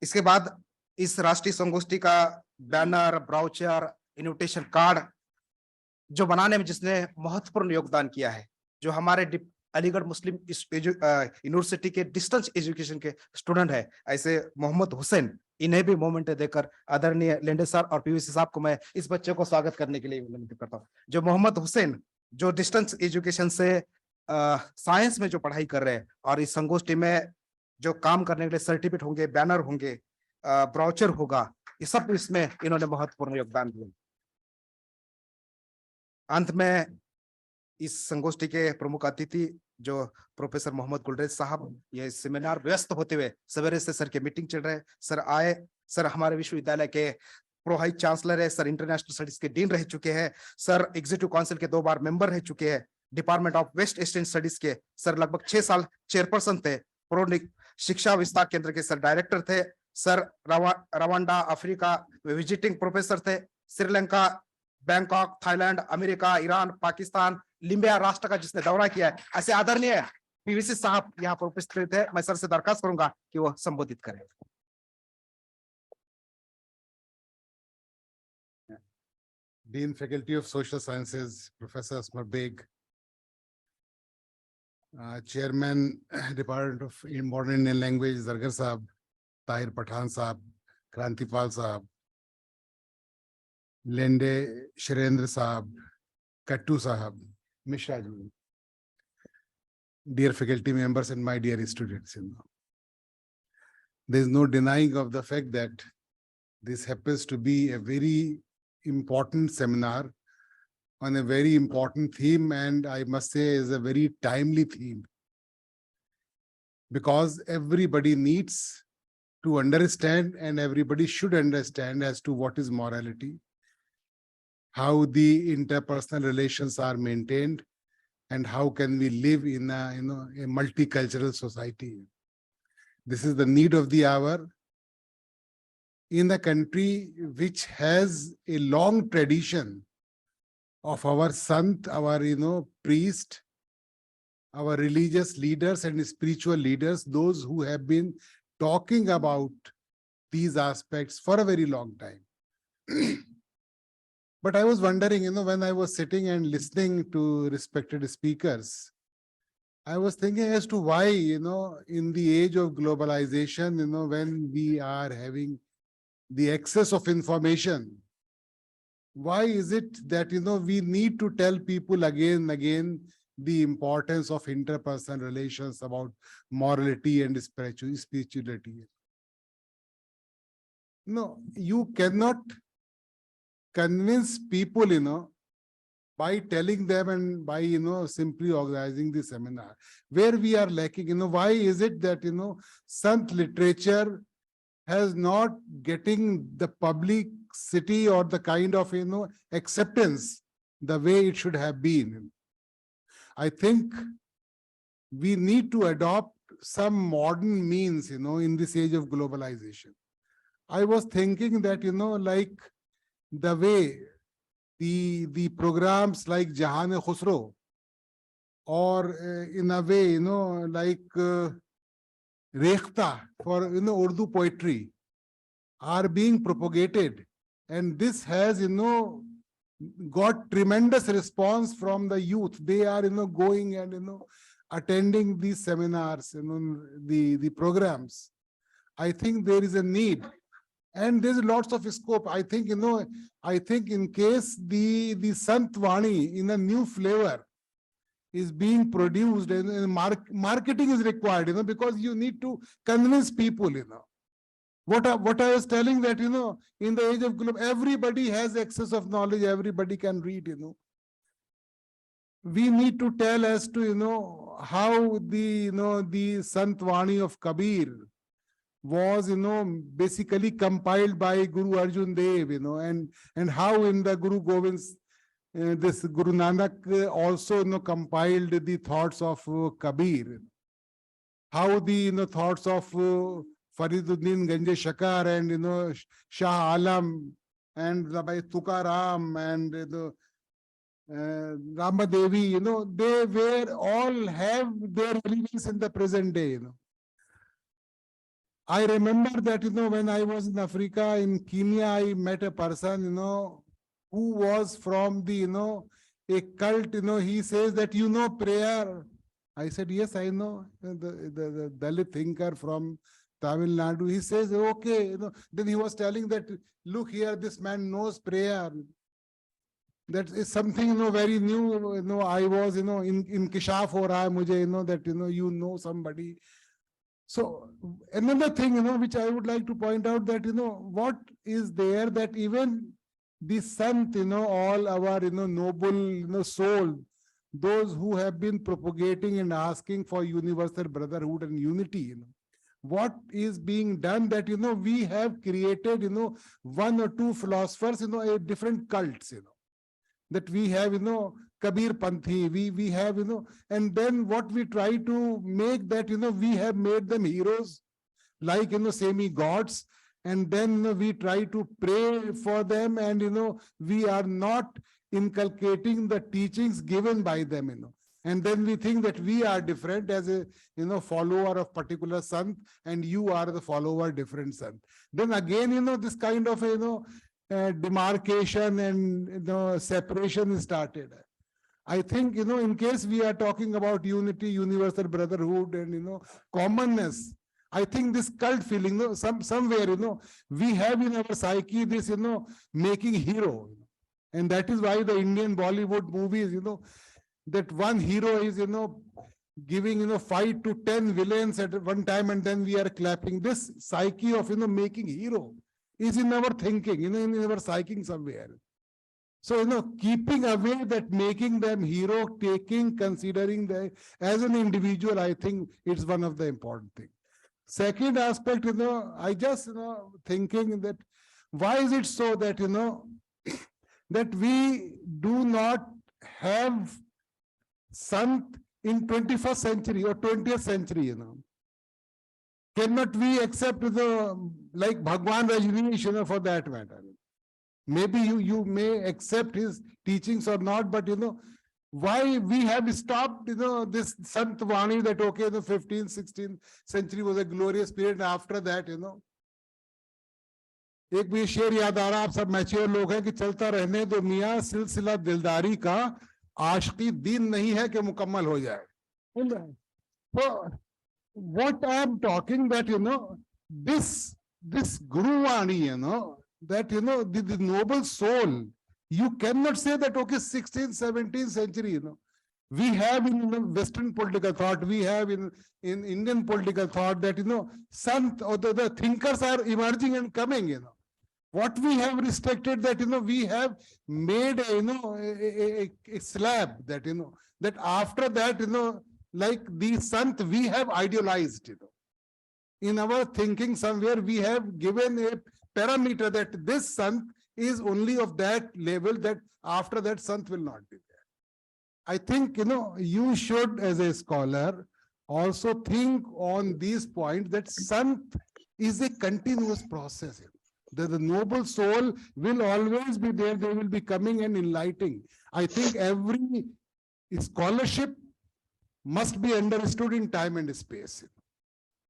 B: इसके बाद इस राष्ट्रीय संगोष्ठी का बैनर, ब्राउचर, इन्विटेशन कार्ड जो बनाने में जिसने महत्वपूर्ण योगदान किया है, जो हमारे अलीगढ़ मुस्लिम यूनिवर्सिटी के डिस्टेंस एजुकेशन के स्टूडेंट है, ऐसे मोहम्मद हुसैन, इन्हें भी मोमेंट देकर आदरणीय लेंडे सर और पीवीसी साहब को मैं इस बच्चे को स्वागत करने के लिए विनती करता हूँ। जो मोहम्मद हुसैन जो डिस्टेंस एजुकेशन से साइंस में जो पढ़ाई कर रहे हैं और इस संगोष्ठी में जो काम करने के लिए सर्टिफिकेट होंगे, बैनर होंगे, ब्राउचर होगा, ये सब इसमें इन्होंने महत्वपूर्ण योगदान दिया। अंत में इस संगोष्ठी के प्रमुख अतिथि जो प्रोफेसर मोहम्मद गुलरेज साहब, ये सेमिनार व्यस्त होते हुए सवेरे से सर के मीटिंग चल रहे, सर आए, सर हमारे विश्वविद्यालय के प्रो हाई चांसलर है, सर इंटरनेशनल स्टडीज के डीन रह चुके हैं, सर एग्जीक्यूटिव काउंसिल के 2 बार मेंबर रह चुके हैं, department of West Asian studies के सर लगभग 6 साल चेयरपर्सन थे, प्रो शिक्षा विस्तार केंद्र के सर डायरेक्टर थे, sir Rwanda Africa visiting professor थे, Sri Lanka, Bangkok, Thailand, America, Iran, Pakistan, Libya राष्ट्र का जिसने दौरा किया है, ऐसे आदरणीय पीवीसी साहब यहाँ पर उपस्थित है। मैं सर से दरखास्त करूंगा कि वो संबोधित करें।
J: Dean Faculty of Social Sciences, Professor Asmar Beg, Chairman, Department of Modern Indian Language, Zargar Saab, Tahir Pathan Saab, Krantipal Saab, Lende Shirendra Saab, Kattu Saab, Mishra ji, dear faculty members and my dear students, there is no denying of the fact that this happens to be a very important seminar on a very important theme, and I must say is a very timely theme, because everybody needs to understand and everybody should understand as to what is morality, how the interpersonal relations are maintained, and how can we live in a multicultural society. This is the need of the hour in a country which has a long tradition of our sant, our priest, our religious leaders and spiritual leaders, those who have been talking about these aspects for a very long time. But I was wondering, when I was sitting and listening to respected speakers, I was thinking as to why, in the age of globalization, when we are having the excess of information, why is it that, we need to tell people again and again the importance of interpersonal relations, about morality and spirituality? No, you cannot convince people, by telling them and by, simply organizing the seminar. Where we are lacking, why is it that, Sant literature has not getting the publicity or the kind of, acceptance the way it should have been? I think we need to adopt some modern means, in this age of globalization. I was thinking that, like the way the programs like Jahan-e-Khusro, or in a way, like Rekhta for Urdu poetry are being propagated, and this has got tremendous response from the youth. They are going and attending these seminars, the programs. I think there is a need And there's lots of scope. I think, I think in case the Sant Vani in a new flavor is being produced, and marketing is required, because you need to convince people, What I was telling that, in the age of global, everybody has access of knowledge, everybody can read, We need to tell as to, how the Sant Vani of Kabir was, basically compiled by Guru Arjan Dev, and how in the Guru Govind's, this Guru Nanak also, compiled the thoughts of Kabir. How the, thoughts of Fariduddin Ganje Shakar and, Shah Alam and Rabbi Tukaram and the Ramadevi, they were all have their relevance in the present day, I remember that, when I was in Africa, in Kenya, I met a person, who was from the, a cult, he says that, prayer. I said, yes, I know. The Dalit thinker from Tamil Nadu, he says, okay, then he was telling that, look here, this man knows prayer. That is something, very new, I was, in Kishaf ho raha hai mujhe, that, you know somebody. So another thing, which I would like to point out that, what is there that even the Sant, all our, noble, soul, those who have been propagating and asking for universal brotherhood and unity, what is being done that, we have created, one or two philosophers, a different cults, that we have, Kabir Panthi, we have, and then what we try to make that, we have made them heroes, like, semi-gods, and then we try to pray for them, and, we are not inculcating the teachings given by them, and then we think that we are different as a, follower of particular Sant, and you are the follower different Sant. Then again, this kind of, demarcation and, separation is started. I think, in case we are talking about unity, universal brotherhood and, commonness, I think this cult feeling, somewhere, we have in our psyche this, making hero. And that is why the Indian Bollywood movies, that one hero is, giving, 5 to 10 villains at one time, and then we are clapping. This psyche of, making hero is in our thinking, in our psyche somewhere. So, keeping away that making them hero, considering them as an individual, I think it's one of the important things. Second aspect, I just, thinking that why is it so that, that we do not have Sant in 21st century or 20th century, Cannot we accept like Bhagwan Rajneesh, for that matter? Maybe you may accept his teachings or not, but why we have stopped, this Sant Vani that, okay, the 15th, 16th century was a glorious period. After that, एक भी शेर याद आ रहा, आप सब mature लोग हैं कि चलता रहने दो मियाँ सिलसिला दिलदारी का आशिकी दिन नहीं है कि मुकम्मल हो जाए. So what I am talking that, this Guru Vani, that, the noble soul, you cannot say that, okay, 16th, 17th century, we have in Western political thought, we have in Indian political thought that, Sant or the thinkers are emerging and coming, What we have respected that, we have made, a slab that, that after that, like the Sant, we have idealized, In our thinking somewhere, we have given a parameter that this Sant is only of that level, that after that Sant will not be there. I think, you should, as a scholar, also think on these points that Sant is a continuous process. The noble soul will always be there. They will be coming and enlightening. I think every scholarship must be understood in time and space.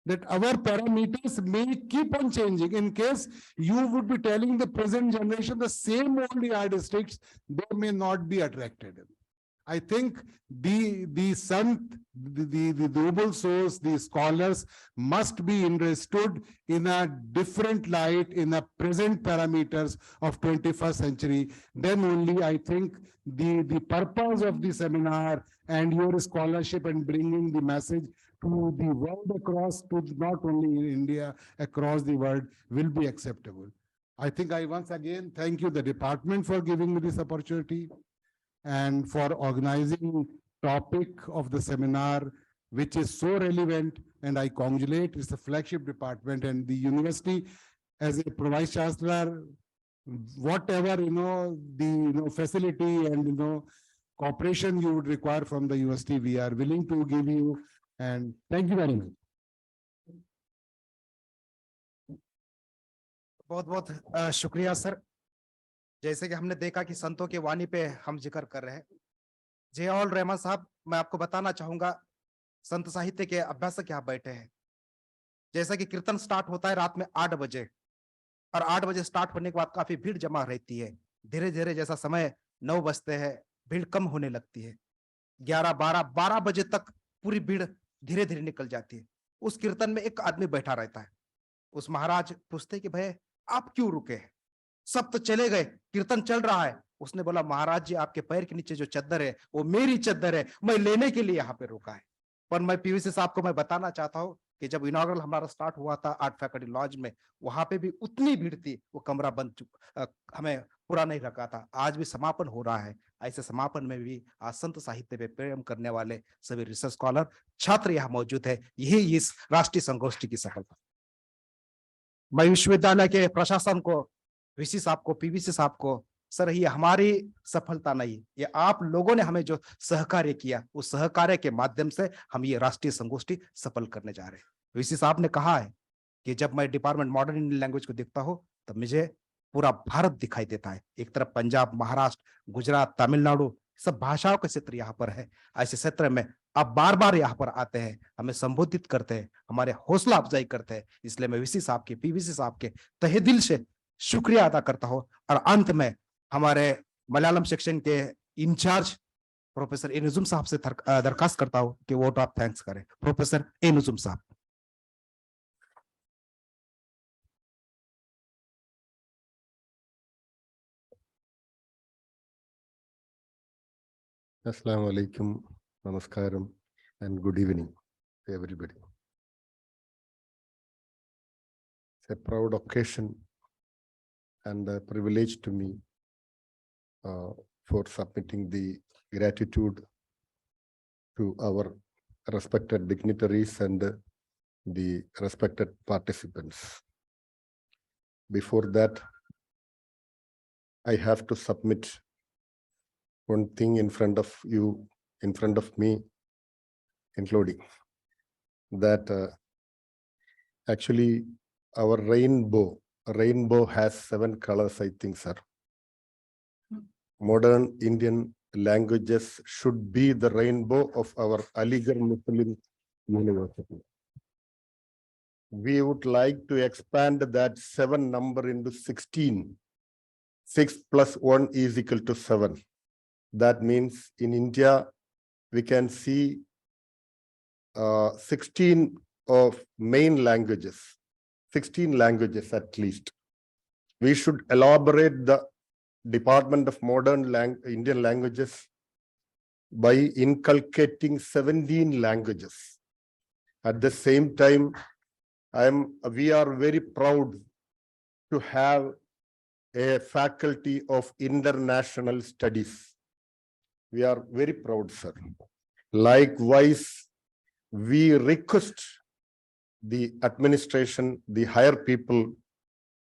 J: That our parameters may keep on changing. In case you would be telling the present generation the same only yardsticks, they may not be attracted. I think the Sant, the noble souls, the scholars must be understood in a different light, in the present parameters of 21st century. Then only I think the purpose of the seminar and your scholarship and bringing the message to the world across, to not only in India, across the world will be acceptable. I think I once again thank you, the department, for giving me this opportunity and for organizing topic of the seminar, which is so relevant, and I congratulate, it's the flagship department and the university as a vice chancellor, whatever, the facility and, cooperation you would require from the university, we are willing to give you, and thank you very much.
B: बहुत बहुत शुक्रिया sir. जैसे कि हमने देखा कि संतों की वाणी पे हम जिक्र कर रहे हैं, जियाउल रहमान साहब, मैं आपको बताना चाहूंगा, संत साहित्य के अभ्यासक यहाँ बैठे हैं। जैसा कि कीर्तन स्टार्ट होता है रात में 8 बजे, और 8 बजे स्टार्ट होने के बाद काफी भीड़ जमा रहती है। धीरे धीरे जैसा समय 9 बजते हैं, भीड़ कम होने लगती है। 11, 12 बजे तक पूरी भीड़ धीरे धीरे निकल जाती है। उस कीर्तन में एक आदमी बैठा रहता है। उस महाराज पूछते कि भाई आप क्यों रुके हैं? सब तो चले गए, कीर्तन चल रहा है। उसने बोला, महाराज जी, आपके पैर के नीचे जो चद्दर है वो मेरी चद्दर है, मैं लेने के लिए यहाँ पे रुका है। पर मैं पीवीसी साहब को मैं बताना चाहता हूँ कि जब इनॉग्रल हमारा स्टार्ट हुआ था आर्ट फैकल्टी लॉज में, वहां पे भी उतनी भीड़ थी, वो कमरा बंद हमें पूरा नहीं रखा था। आज भी समापन हो रहा है। ऐसे समापन में भी आज संत साहित्य पे प्रेम करने वाले सभी रिसर्च स्कॉलर छात्र यहाँ मौजूद है। यही इस राष्ट्रीय संगोष्ठी की सफलता। मैं विश्वविद्यालय के प्रशासन को, वीसी साहब को, पीवीसी साहब को, सर ये हमारी सफलता नहीं, ये आप लोगों ने हमें जो सहकार्य किया, उस सहकार्य के माध्यम से हम ये राष्ट्रीय संगोष्ठी सफल करने जा रहे हैं। वीसी साहब ने कहा है कि जब मैं डिपार्टमेंट मॉडर्न इंडियन लैंग्वेज को देखता हूँ तब मुझे पूरा भारत दिखाई देता है। एक तरफ पंजाब, महाराष्ट्र, गुजरात, तमिलनाडु, सब भाषाओं के क्षेत्र यहाँ पर है। ऐसे क्षेत्र में आप बार बार यहाँ पर आते हैं, हमें संबोधित करते हैं, हमारे हौसला अफजाई करते हैं। इसलिए मैं वीसी साहब के, पीवीसी साहब के तहे दिल से शुक्रिया अदा करता हूँ। और अंत में हमारे मलयालम सेक्शन के इंचार्ज प्रोफेसर ए नजुम साहब से दरखास्त करता हूँ कि वोट ऑफ थैंक्स करें। प्रोफेसर ए नजुम साहब।
K: Assalamu alaikum, namaskaram, and good evening to everybody. It's a proud occasion and a privilege to me for submitting the gratitude to our respected dignitaries and the respected participants. Before that, I have to submit one thing in front of you, in front of me, including that actually our rainbow has 7 colors, I think, sir. Modern Indian languages should be the rainbow of our Aligarh Muslim University. We would like to expand that 7 number into 16. 6 plus 1 is equal to 7. That means in India, we can see 16 of main languages, 16 languages at least. We should elaborate the Department of Modern Indian Languages by inculcating 17 languages. At the same time, we are very proud to have a faculty of international studies. We are very proud, sir. Likewise, we request the administration, the higher people,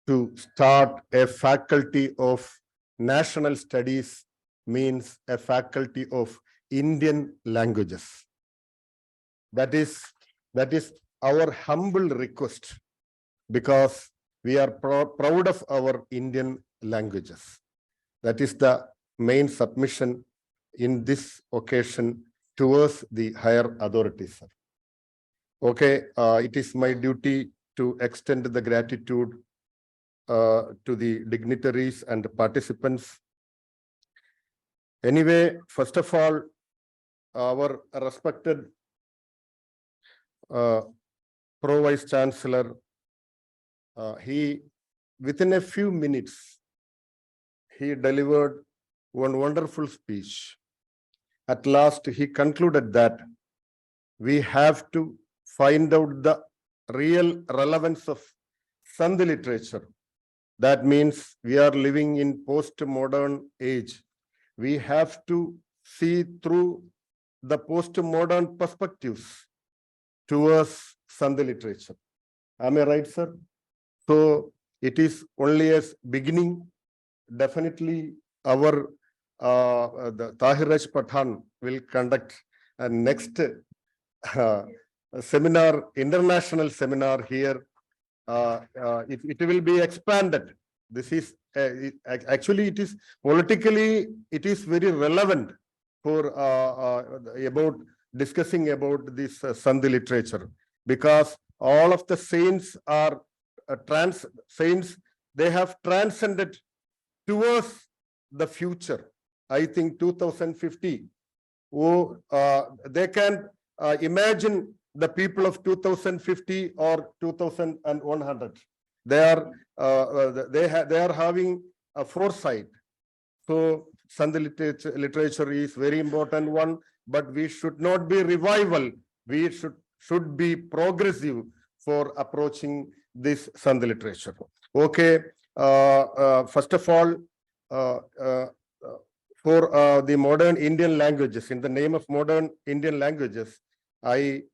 K: to start a faculty of national studies, means a faculty of Indian languages. That is our humble request, because we are proud of our Indian languages. That is the main submission in this occasion towards the higher authorities, sir. Okay, it is my duty to extend the gratitude to the dignitaries and the participants. Anyway, first of all, our respected Pro Vice Chancellor, he, within a few minutes, he delivered one wonderful speech. At last, he concluded that we have to find out the real relevance of Sandhi literature. That means we are living in post-modern age. We have to see through the post-modern perspectives towards Sandhi literature. Am I right, sir? So it is only as beginning. Definitely our the Tahir Pathan will conduct a next seminar, international seminar here. It will be expanded. This is actually it is politically it is very relevant for about discussing about this Sandhi literature, because all of the saints are saints. They have transcended towards the future. I think 2050. They can imagine the people of 2050 or 2100. They are having a foresight. So Sandhi literature is very important one, but we should not be revival. We should be progressive for approaching this Sandhi literature. Okay. First of all, for the modern Indian languages, in the name of modern Indian languages, I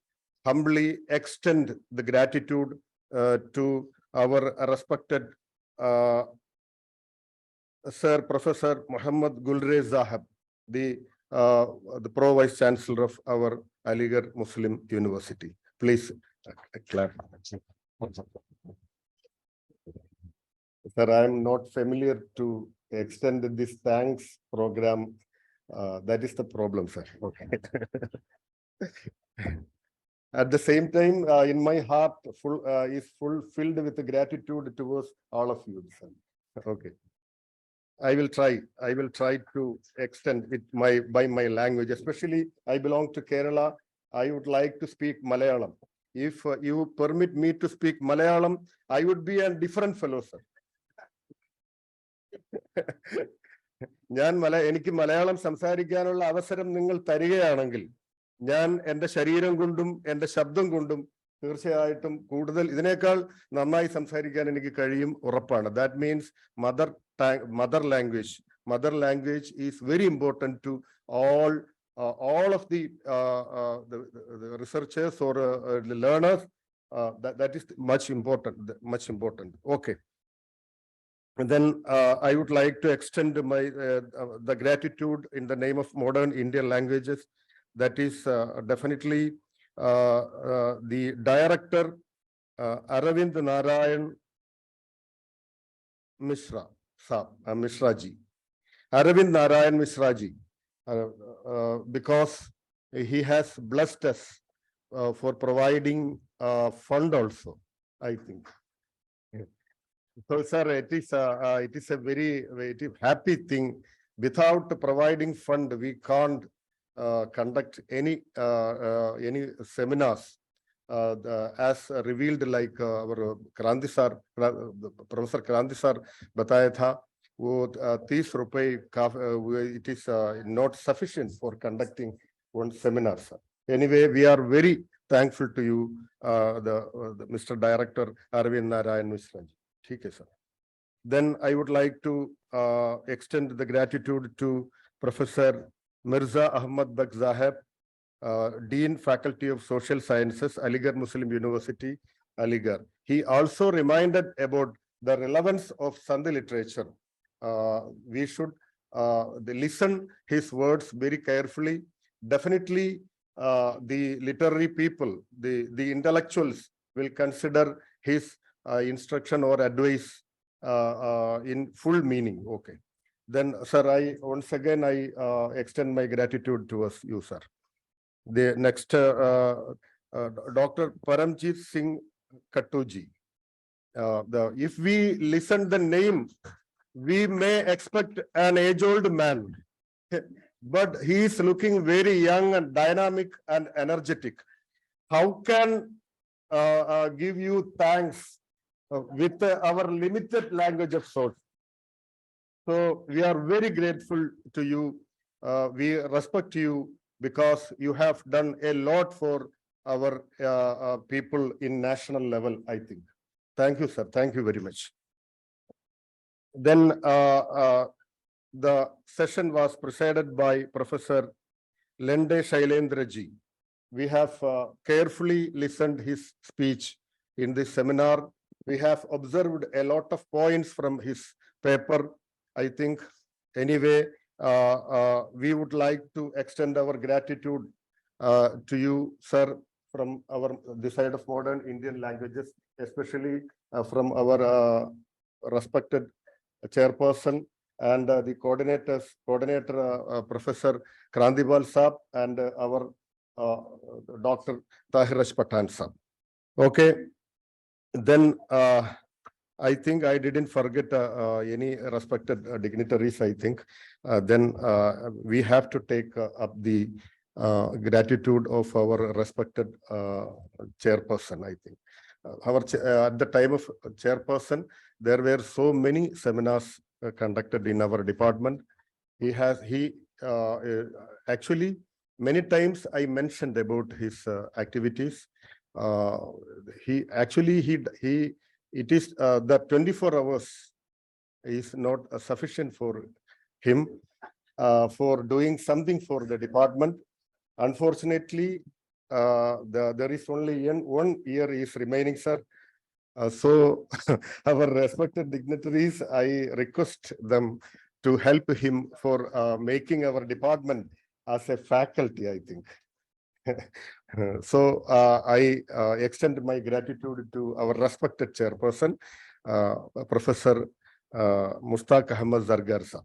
K: humbly extend the gratitude to our respected Sir Professor Muhammad Gulrez Zahab, the Pro Vice Chancellor of our Aligarh Muslim University. Please clap. Sir, I am not familiar to extend this thanks program. That is the problem, sir. Okay. At the same time, in my heart, is filled with gratitude towards all of you, sir. Okay. I will try to extend it by my language. Especially, I belong to Kerala. I would like to speak Malayalam. If you permit me to speak Malayalam, I would be a different fellow, sir. എനിക്ക് മലയാളം സംസാരിക്കാനുള്ള അവസരം നിങ്ങൾ തരികയാണെങ്കിൽ ഞാൻ എൻ്റെ ശരീരം കൊണ്ടും എൻ്റെ ശബ്ദം കൊണ്ടും തീർച്ചയായിട്ടും കൂടുതൽ ഇതിനേക്കാൾ നന്നായി സംസാരിക്കാൻ എനിക്ക് കഴിയും, ഉറപ്പാണ്. That means mother language is very important to all of the researchers or the learners. That is much important. Okay. And then I would like to extend my the gratitude in the name of modern Indian languages. That is definitely the director Aravind Narayan Mishraji. Aravind Narayan Mishraji, because he has blessed us for providing fund also, I think. So, sir, it is a very happy thing. Without providing fund, we can't conduct any seminars as revealed, like our Kranti sir, Professor Kranti sir bataya tha, wo 30 rupees it is not sufficient for conducting one seminar, sir. Anyway, we are very thankful to you, the Mr. Director Aravind Narayan Mishra. Okay, sir. Then I would like to extend the gratitude to Professor Mirza Ahmad Beg Zahab, Dean Faculty of Social Sciences, Aligarh Muslim University, Aligarh. He also reminded about the relevance of Sandhi literature. We should listen his words very carefully. Definitely, the literary people, the intellectuals will consider his instruction or advice in full meaning. Okay. Then, sir, once again extend my gratitude towards you, sir. The next, Dr. Paramjit Singh Kattuji. If we listen the name, we may expect an age-old man, but he is looking very young and dynamic and energetic. how can give you thanks with our limited language of source. So we are very grateful to you. We respect you because you have done a lot for our people in national level, I think. Thank you, sir. Thank you very much. Then the session was presided by Professor Lende Shailendra ji. We have carefully listened his speech in this seminar. We have observed a lot of points from his paper. I think anyway, we would like to extend our gratitude to you, sir, from the side of modern Indian languages, especially from our respected chairperson and the coordinator, Professor Krantipal Saab, and our Dr. Tahir Pathan Saab. Okay, then I think I didn't forget any respected dignitaries, I think. Then we have to take up the gratitude of our respected chairperson, I think. At the time of chairperson, there were so many seminars conducted in our department. Actually, many times I mentioned about his activities. It is the 24 hours is not sufficient for him for doing something for the department. Unfortunately, there is only 1 year is remaining, sir. So our respected dignitaries, I request them to help him for making our department as a faculty, I think. So I extend my gratitude to our respected chairperson, Professor Mushtaq Ahmad Zargar sir.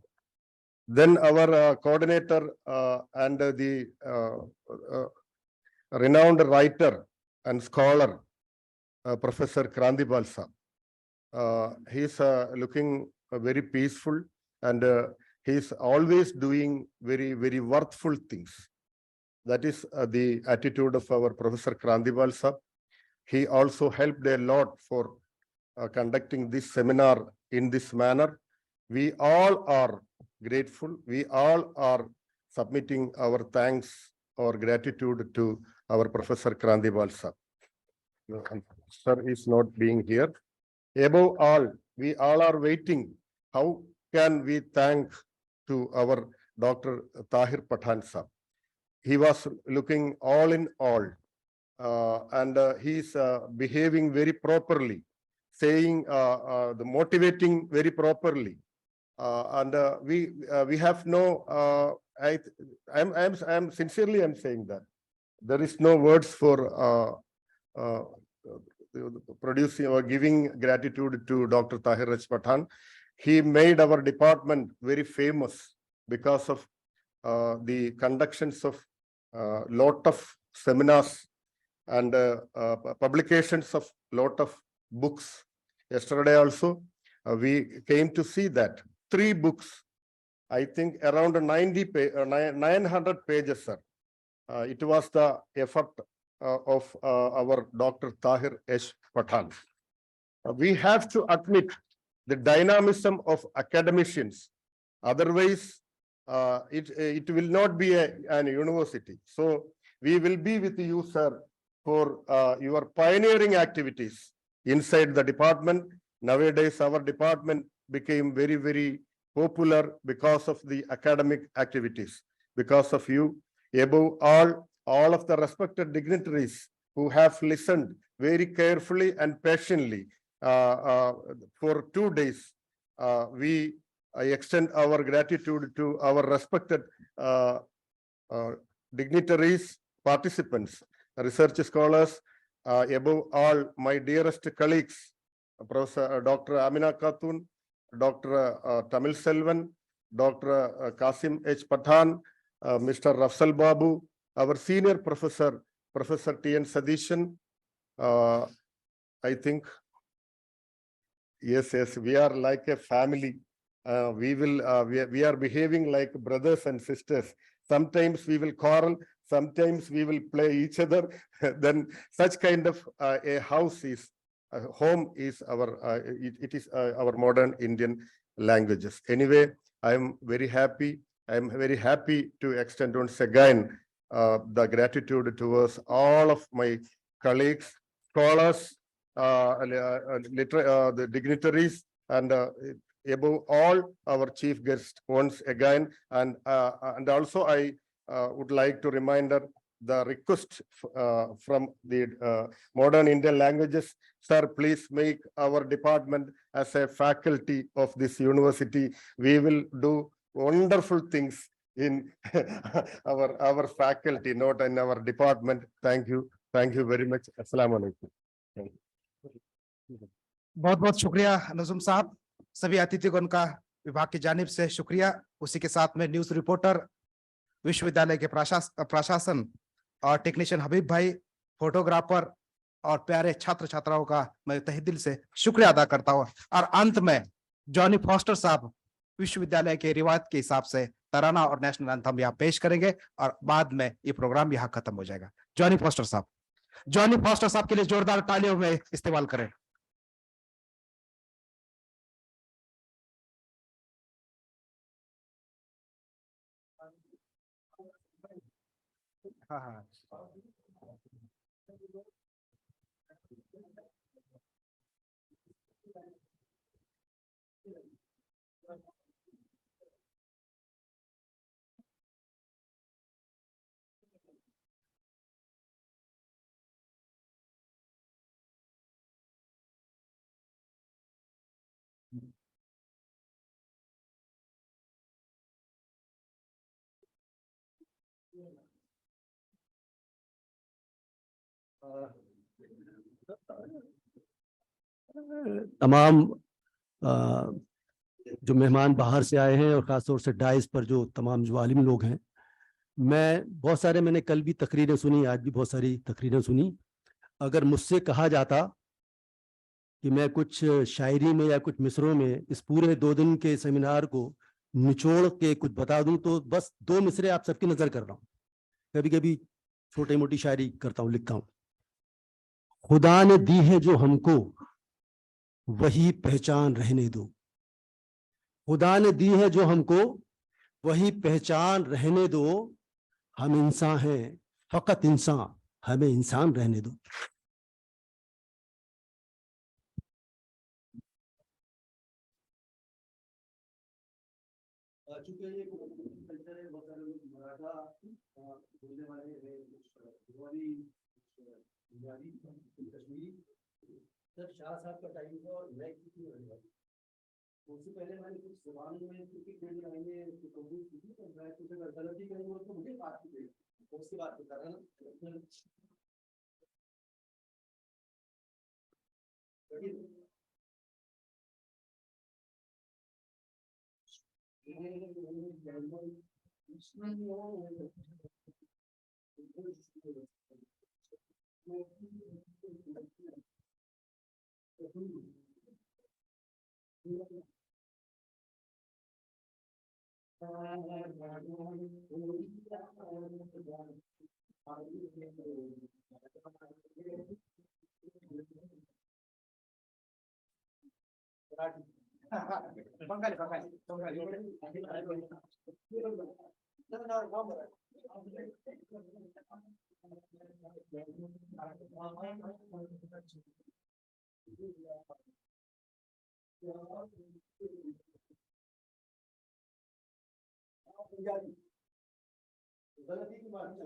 K: Then our coordinator and the renowned writer and scholar, Professor Krantipal sir. He is looking very peaceful, and he is always doing very, very worthful things. That is the attitude of our Professor Krantipal sir. He also helped a lot for conducting this seminar in this manner. We all are grateful. We all are submitting our thanks or gratitude to our Professor Krantipal sir. Sir is not being here. Above all, we all are waiting. How can we thank to our Dr. Tahir Pathan sir? He was looking all in all, and he's behaving very properly, saying the motivating very properly, and we have no. I'm sincerely saying that there is no words for producing or giving gratitude to Dr. Tahir Pathan. He made our department very famous because of the conductions of lot of seminars and publications of lot of books. Yesterday also, we came to see that 3 books, I think around 900 pages, sir. It was the effort of our Dr. Tahir Pathan. We have to admit the dynamism of academicians. Otherwise, it will not be an university. So we will be with you, sir, for your pioneering activities inside the department. Nowadays, our department became very, very popular because of the academic activities. Because of you, above all of the respected dignitaries who have listened very carefully and patiently for 2 days, I extend our gratitude to our respected dignitaries, participants, research scholars, above all, my dearest colleagues, Professor Dr. Amina Khatun, Dr. Tamil Selvan, Dr. Kasim H. Pathan, Mr. Rafsal Babu, our senior professor, Professor T.N. Sadishan. I think, yes, we are like a family. We are behaving like brothers and sisters. Sometimes we will quarrel, Sometimes we will play each other. Then such kind of a house is home is our it is our modern Indian languages. Anyway, I am very happy. I am very happy to extend once again the gratitude towards all of my colleagues, scholars, the dignitaries, and above all our chief guest once again. And also I would like to reminder the request from the modern Indian languages. Sir, please make our department as a faculty of this university. We will do wonderful things in our faculty, not in our department. Thank you very much. Assalamu alaikum.
B: बहुत बहुत शुक्रिया नजूम साहब, सभी अतिथिगण का विभाग की जानिब से शुक्रिया। उसी के साथ में न्यूज रिपोर्टर, विश्वविद्यालय के प्रशासन और टेक्नीशियन हबीब भाई, फोटोग्राफर और प्यारे छात्र छात्राओं का मैं तहे दिल से शुक्रिया अदा करता हूँ। और अंत में जॉनी फॉस्टर साहब विश्वविद्यालय के रिवायत के हिसाब से तराना और नेशनल एंथम यहाँ पेश करेंगे और बाद में ये प्रोग्राम यहाँ खत्म हो जाएगा। जॉनी फॉस्टर साहब के लिए जोरदार तालियों में इस्तेमाल करें। हाँ हाँ
L: तमाम जो मेहमान बाहर से आए हैं और खासतौर से डाइस पर जो तमाम जो आलिम लोग हैं, मैंने कल भी तकरीरें सुनी, आज भी बहुत सारी तकरीरें सुनी। अगर मुझसे कहा जाता कि मैं कुछ शायरी में या कुछ मिसरों में इस पूरे 2 दिन के सेमिनार को निचोड़ के कुछ बता दूं तो बस 2 मिसरे आप सबकी नजर कर रहा हूं। कभी कभी छोटी मोटी शायरी करता हूं, लिखता हूं। खुदा ने दी है जो हमको वही पहचान रहने दो, खुदा ने दी है जो हमको वही पहचान रहने दो। हम इंसान हैं, फकत इंसान, हमें इंसान रहने दो। चूंकि ये कल्चर है, बहुत सारे लोग मराठा बोलने वाले हैं, गुवारी, पंजाबी, कश्मीरी। सर शाह साहब का टाइम था और मैं कितनी होने वाली, उससे पहले मैंने कुछ सवाल में क्योंकि कोई आएंगे तो मैं कुछ अगर गलती करूंगा तो मुझे बात की, उसकी बात बता रहा ना। गलती की बात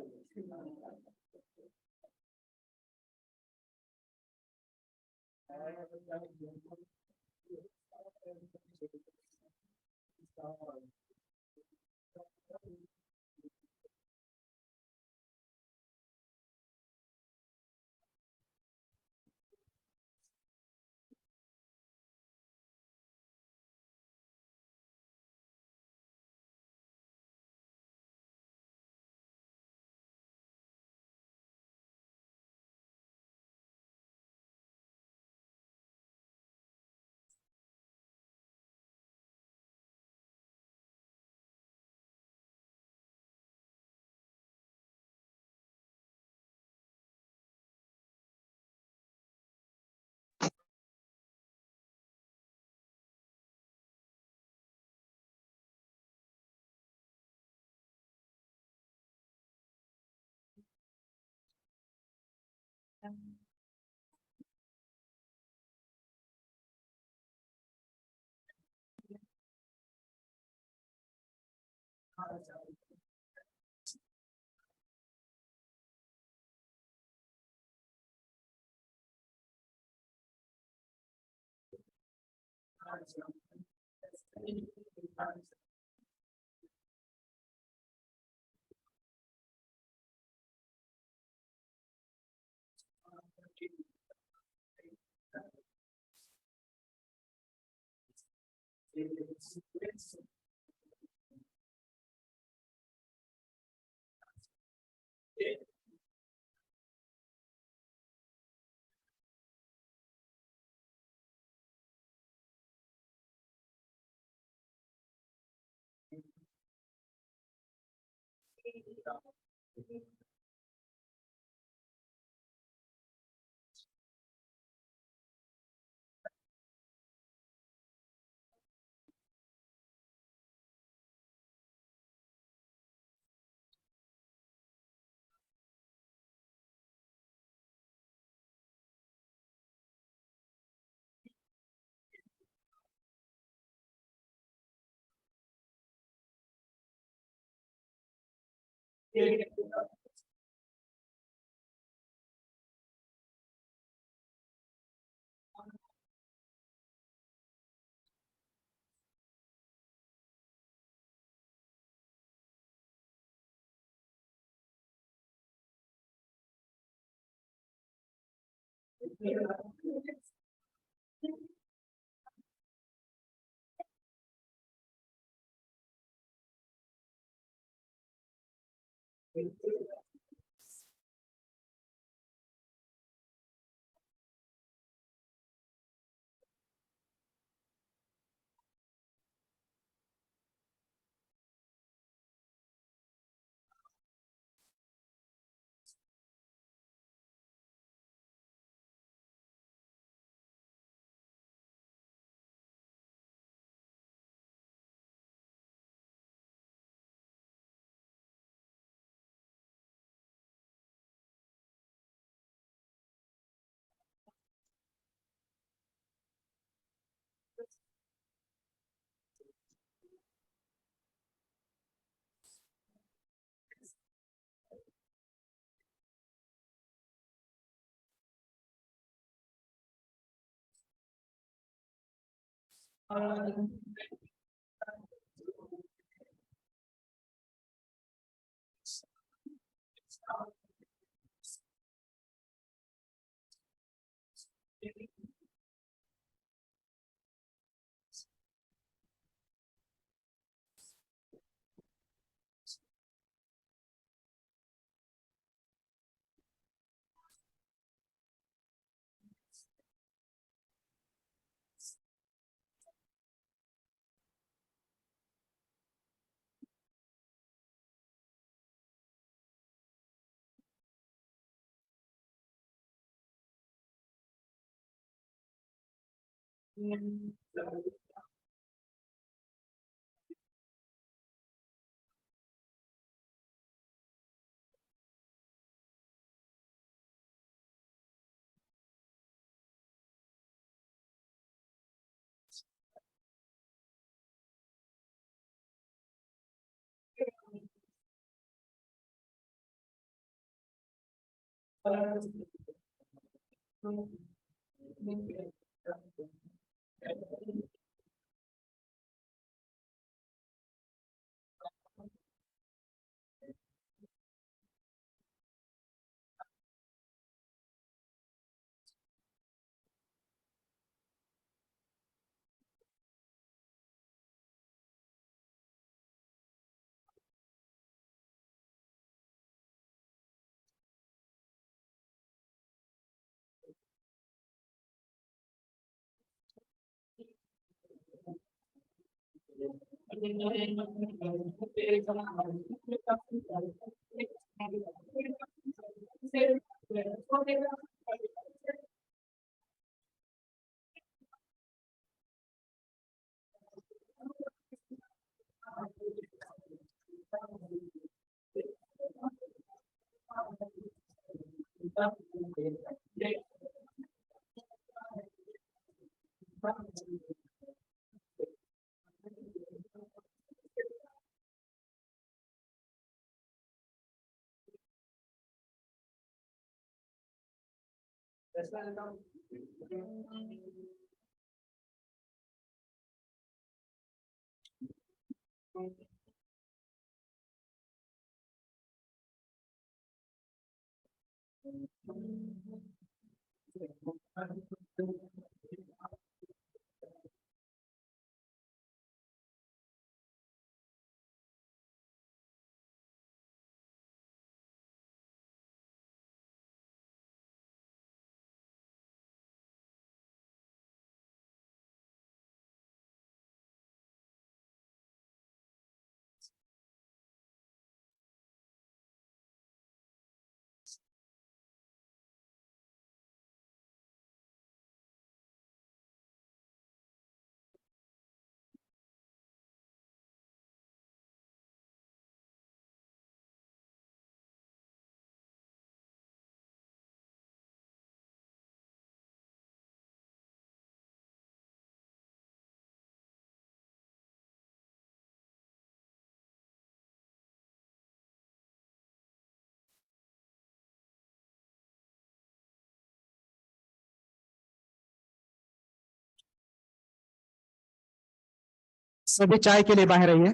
B: सभी चाय के लिए बाहर आइए,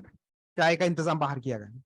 B: चाय का इंतजाम बाहर किया गया है।